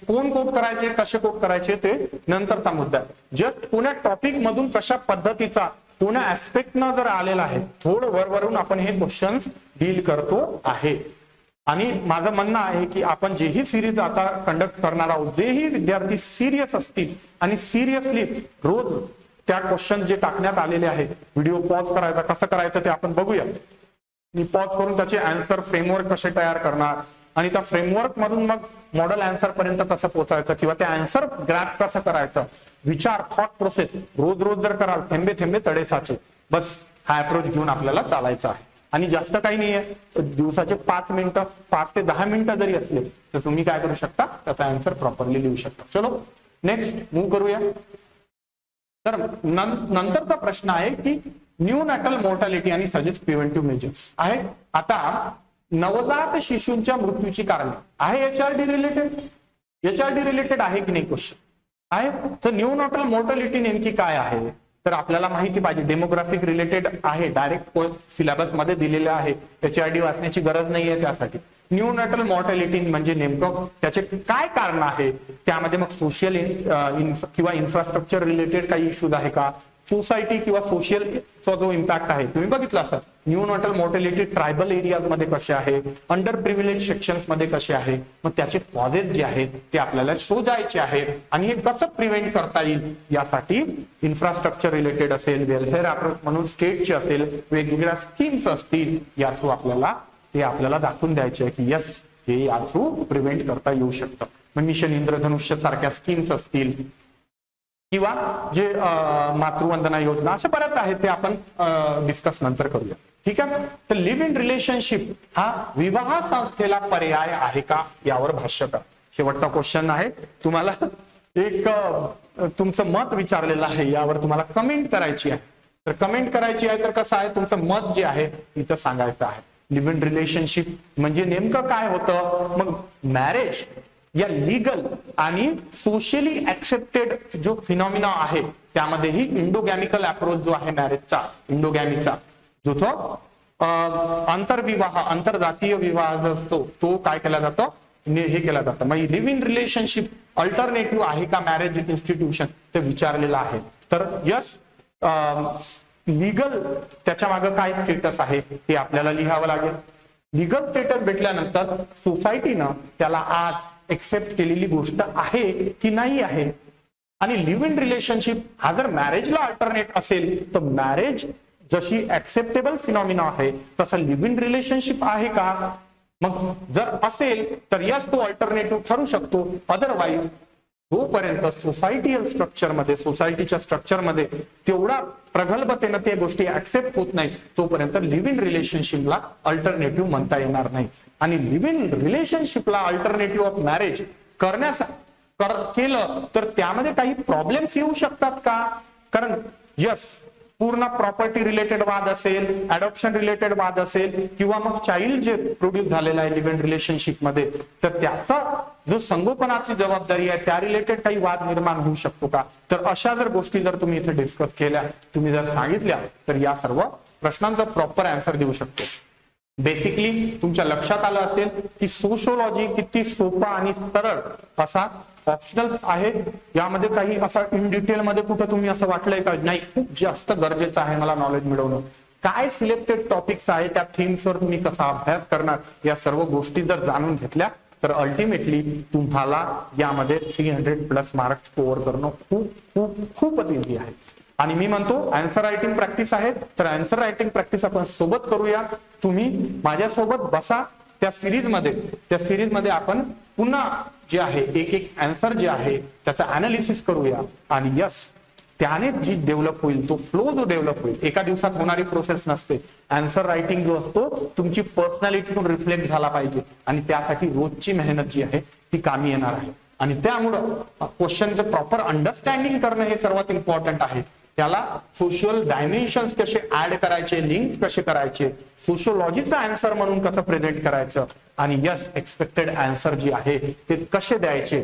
कोण कोट करायचे, कसे कोट करायचे ते नंतरचा मुद्दा आहे. जस्ट कोण्या टॉपिक मधून कशा पद्धतीचा कोण्या ऍस्पेक्टनं जर आलेला आहे, थोडं वरवरून आपण हे क्वेश्चन्स डील करतो आहे. आणि माझं म्हणणं आहे की आपण जेही सिरीज आता कंडक्ट करणार आहोत, जेही विद्यार्थी सिरियस असतील आणि सिरियसली रोज त्या क्वेश्चन जे टाकण्यात आलेले आहेत, व्हिडिओ पॉज करायचा कसं करायचं ते आपण बघूया. मी पॉज करून त्याचे आन्सर फ्रेमवर्क कसे तयार करणार आणि त्या फ्रेमवर्क मधून मग मॉडेल आन्सर पर्यंत कसं पोहोचायचं किंवा ते आन्सर ग्रॅप कसं करायचं, विचार थॉट प्रोसेस रोज रोज जर कराल, थेंबे थेंबे तडे साचे, बस हा अप्रोच घेऊन आपल्याला चालायचं आहे. आणि जास्त काही नाहीये, दिवसाचे 5 मिनिटं 5 ते 10 मिनिटं जरी असले तर तुम्ही काय करू शकता, त्याचा आन्सर प्रॉपरली लिहू शकता. चलो नेक्स्ट मूव्ह करूया. तर नंतरचा प्रश्न आहे की न्यूनॅटल मॉर्टॅलिटी आणि सजेस्ट प्रिव्हेंटिव्ह मेजर्स आहे. आता नवजात शिशूंच्या मृत्यूची कारणे आहे HRD रिलेटेड. HRD रिलेटेड आहे की नाही क्वेश्चन आहे. तर न्यूनॅटल मॉर्टॅलिटी नेमकी काय आहे तर आपल्याला माहिती पाहिजे. डेमोग्राफिक रिलेटेड आहे, डायरेक्ट सिलेबस मध्ये दिलेलं आहे, HRD वाचण्याची गरज नाहीये त्यासाठी. न्यूनॅटल मॉर्टॅलिटी म्हणजे नेमकं त्याचे काय कारण आहे, त्यामध्ये मग सोशल किंवा इन्फ्रास्ट्रक्चर रिलेटेड काही इश्यूज आहे का, सोसायटी किंवा सोशलचा जो इम्पॅक्ट आहे तुम्ही बघितला असाल. न्यूनॅटल मॉर्टॅलिटी ट्रायबल एरियाज मध्ये कसे आहे, अंडर प्रिव्हिलेज सेक्शन्स मध्ये कसे आहे, मग त्याचे कॉजेस जे आहेत ते आपल्याला शोधायचे आहेत आणि हे कसं प्रिव्हेंट करता येईल यासाठी इन्फ्रास्ट्रक्चर रिलेटेड असेल, वेलफेअर अप्रोच म्हणून स्टेटचे असेल, वेगवेगळ्या स्कीम्स असतील, या थ्रू आपल्याला दाखवून द्यायचे आहे की यस हे या थ्रू प्रिव्हेंट करता येऊ शकतं. मग मिशन इंद्रधनुष्य सारख्या स्कीम्स असतील किंवा जे मातृवंदना योजना अशा बऱ्याच आहेत, ते आपण डिस्कस नंतर करूया. ठीक आहे. तर लिव्ह इन रिलेशनशिप हा विवाह संस्थेला पर्याय आहे का यावर भाष्य करा. शेवटचा क्वेश्चन आहे. तुम्हाला एक तुमचं मत विचारलेलं आहे, यावर तुम्हाला कमेंट करायची आहे. तर कमेंट करायची आहे तर कसं आहे, तुमचं मत जे आहे इथं सांगायचं आहे. लिव्ह इन रिलेशनशिप म्हणजे नेमकं काय होतं, मग मॅरेज या लीगल आणि सोशली ऍक्सेप्टेड जो फिनॉमिना आहे त्यामध्येही इंडोगॅमिकल अप्रोच जो आहे मॅरेजचा, इंडोगॅमीचा जो आंतरविवाह आंतरजातीय विवाह जो असतो तो काय केला जातो, हे केला जातं. मग लिव्ह इन रिलेशनशिप अल्टरनेटिव्ह आहे का मॅरेज इन्स्टिट्यूशन ते विचारलेलं आहे. तर यस लीगल त्याच्या मागे काय स्टेटस आहे ते आपल्याला लिहावं लागेल. लीगल स्टेटस भेटल्यानंतर सोसायटीनं त्याला आज एक्सेप्ट केलेली गोष्ट आहे की नाही आहे. आणि लिव्ह इन रिलेशनशिप हा जर मॅरेजला अल्टरनेट असेल तर मॅरेज जशी ऍक्सेप्टेबल फिनॉमिना आहे तसं लिव्ह इन रिलेशनशिप आहे का. मग जर असेल तर यस तो अल्टरनेटिव्ह ठरू शकतो. अदरवाईज जोपर्यंत सोसायटीयल स्ट्रक्चरमध्ये सोसायटीच्या स्ट्रक्चरमध्ये तेवढा प्रगल्भतेनं त्या गोष्टी ऍक्सेप्ट होत नाही तोपर्यंत लिव्ह इन रिलेशनशिपला अल्टरनेटिव्ह म्हणता येणार नाही. आणि लिव्ह इन रिलेशनशिपला अल्टरनेटिव्ह ऑफ मॅरेज केलं तर त्यामध्ये काही प्रॉब्लेम्स येऊ शकतात का. कारण यस पूर्ण प्रॉपर्टी रिलेटेड वाद असेल, अडॉप्शन रिलेटेड वाद असेल किंवा मग चाइल्ड जे प्रोड्यूस झालेला आहे लिव्ह इन रिलेशनशिप मध्ये तर त्याचा जो संगोपनाची जबाबदारी आहे त्या रिलेटेड काही वाद निर्माण होऊ शकतो का. तर अशा जर गोष्टी जर तुम्ही इथे डिस्कस केल्या, तुम्ही जर सांगितल्या तर या सर्व प्रश्नांचा प्रॉपर आन्सर देऊ शकतो. बेसिकली तुमच्या लक्षात आलं असेल की सोशोलॉजी किती सोपा आणि सरळ असा ऑप्शनल आहे. यामध्ये काही असं इन डिटेल मध्ये कुठं तुम्ही असं वाटलंय का नाही खूप जास्त गरजेचं आहे मला नॉलेज मिळवणं. काय सिलेक्टेड टॉपिक्स आहे त्या थीम्सवर तुम्ही कसा अभ्यास करणार या सर्व गोष्टी जर जाणून घेतल्या तर अल्टिमेटली तुम्हाला यामध्ये 300+ मार्क्स स्कोअर करणं खूप खूप खूपच इझी आहे. आणि मी म्हणतो आन्सर रायटिंग प्रॅक्टिस आहे तर आन्सर रायटिंग प्रॅक्टिस आपण सोबत करूया. तुम्ही माझ्यासोबत बसा त्या सिरीजमध्ये आपण पुन्हा जे आहे एक आन्सर जे आहे त्याचा अनालिसिस करूया. आणि यस त्याने जी डेव्हलप होईल तो फ्लो जो डेव्हलप होईल एका दिवसात होणारी प्रोसेस नसते. आन्सर रायटिंग जो असतो तुमची पर्सनॅलिटीतून रिफ्लेक्ट झाला पाहिजे आणि त्यासाठी रोजची मेहनत जी आहे ती कामी येणार आहे. आणि त्यामुळं क्वेश्चनचं प्रॉपर अंडरस्टँडिंग करणं हे सर्वात इम्पॉर्टंट आहे. त्याला सोशल डायमेन्शन्स कसे ऍड करायचे, लिंक कसे करायचे, सोशोलॉजीचा आन्सर म्हणून कसं प्रेझेंट करायचं आणि यस एक्सपेक्टेड आन्सर जी आहे ते कसे द्यायचे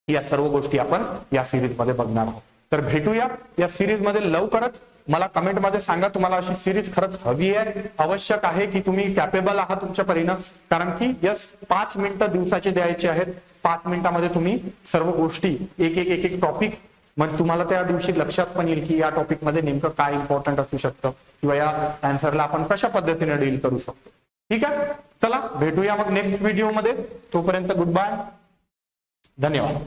या सर्व गोष्टी आपण या सिरीज मध्ये बघणार आहोत. तर भेटूया या सिरीज मध्ये लवकरच. मला कमेंट मध्ये सांगा तुम्हाला अशी सिरीज खरंच हवी आहे, आवश्यक आहे की तुम्ही कॅपेबल आहात तुमच्या परीनं. कारण की यस 5 मिनिटं दिवसाचे द्यायचे आहेत. 5 मिनिटांमध्ये तुम्ही सर्व गोष्टी एक टॉपिक मग तुम्हाला त्या दिवशी लक्षात पण येईल की या टॉपिक मध्ये नेमकं काय इम्पॉर्टंट असू शकतं किंवा या आन्सरला आपण कशा पद्धतीने डील करू शकतो. ठीक आहे, चला भेटूया मग नेक्स्ट व्हिडिओ मध्ये. तोपर्यंत गुड बाय, धन्यवाद.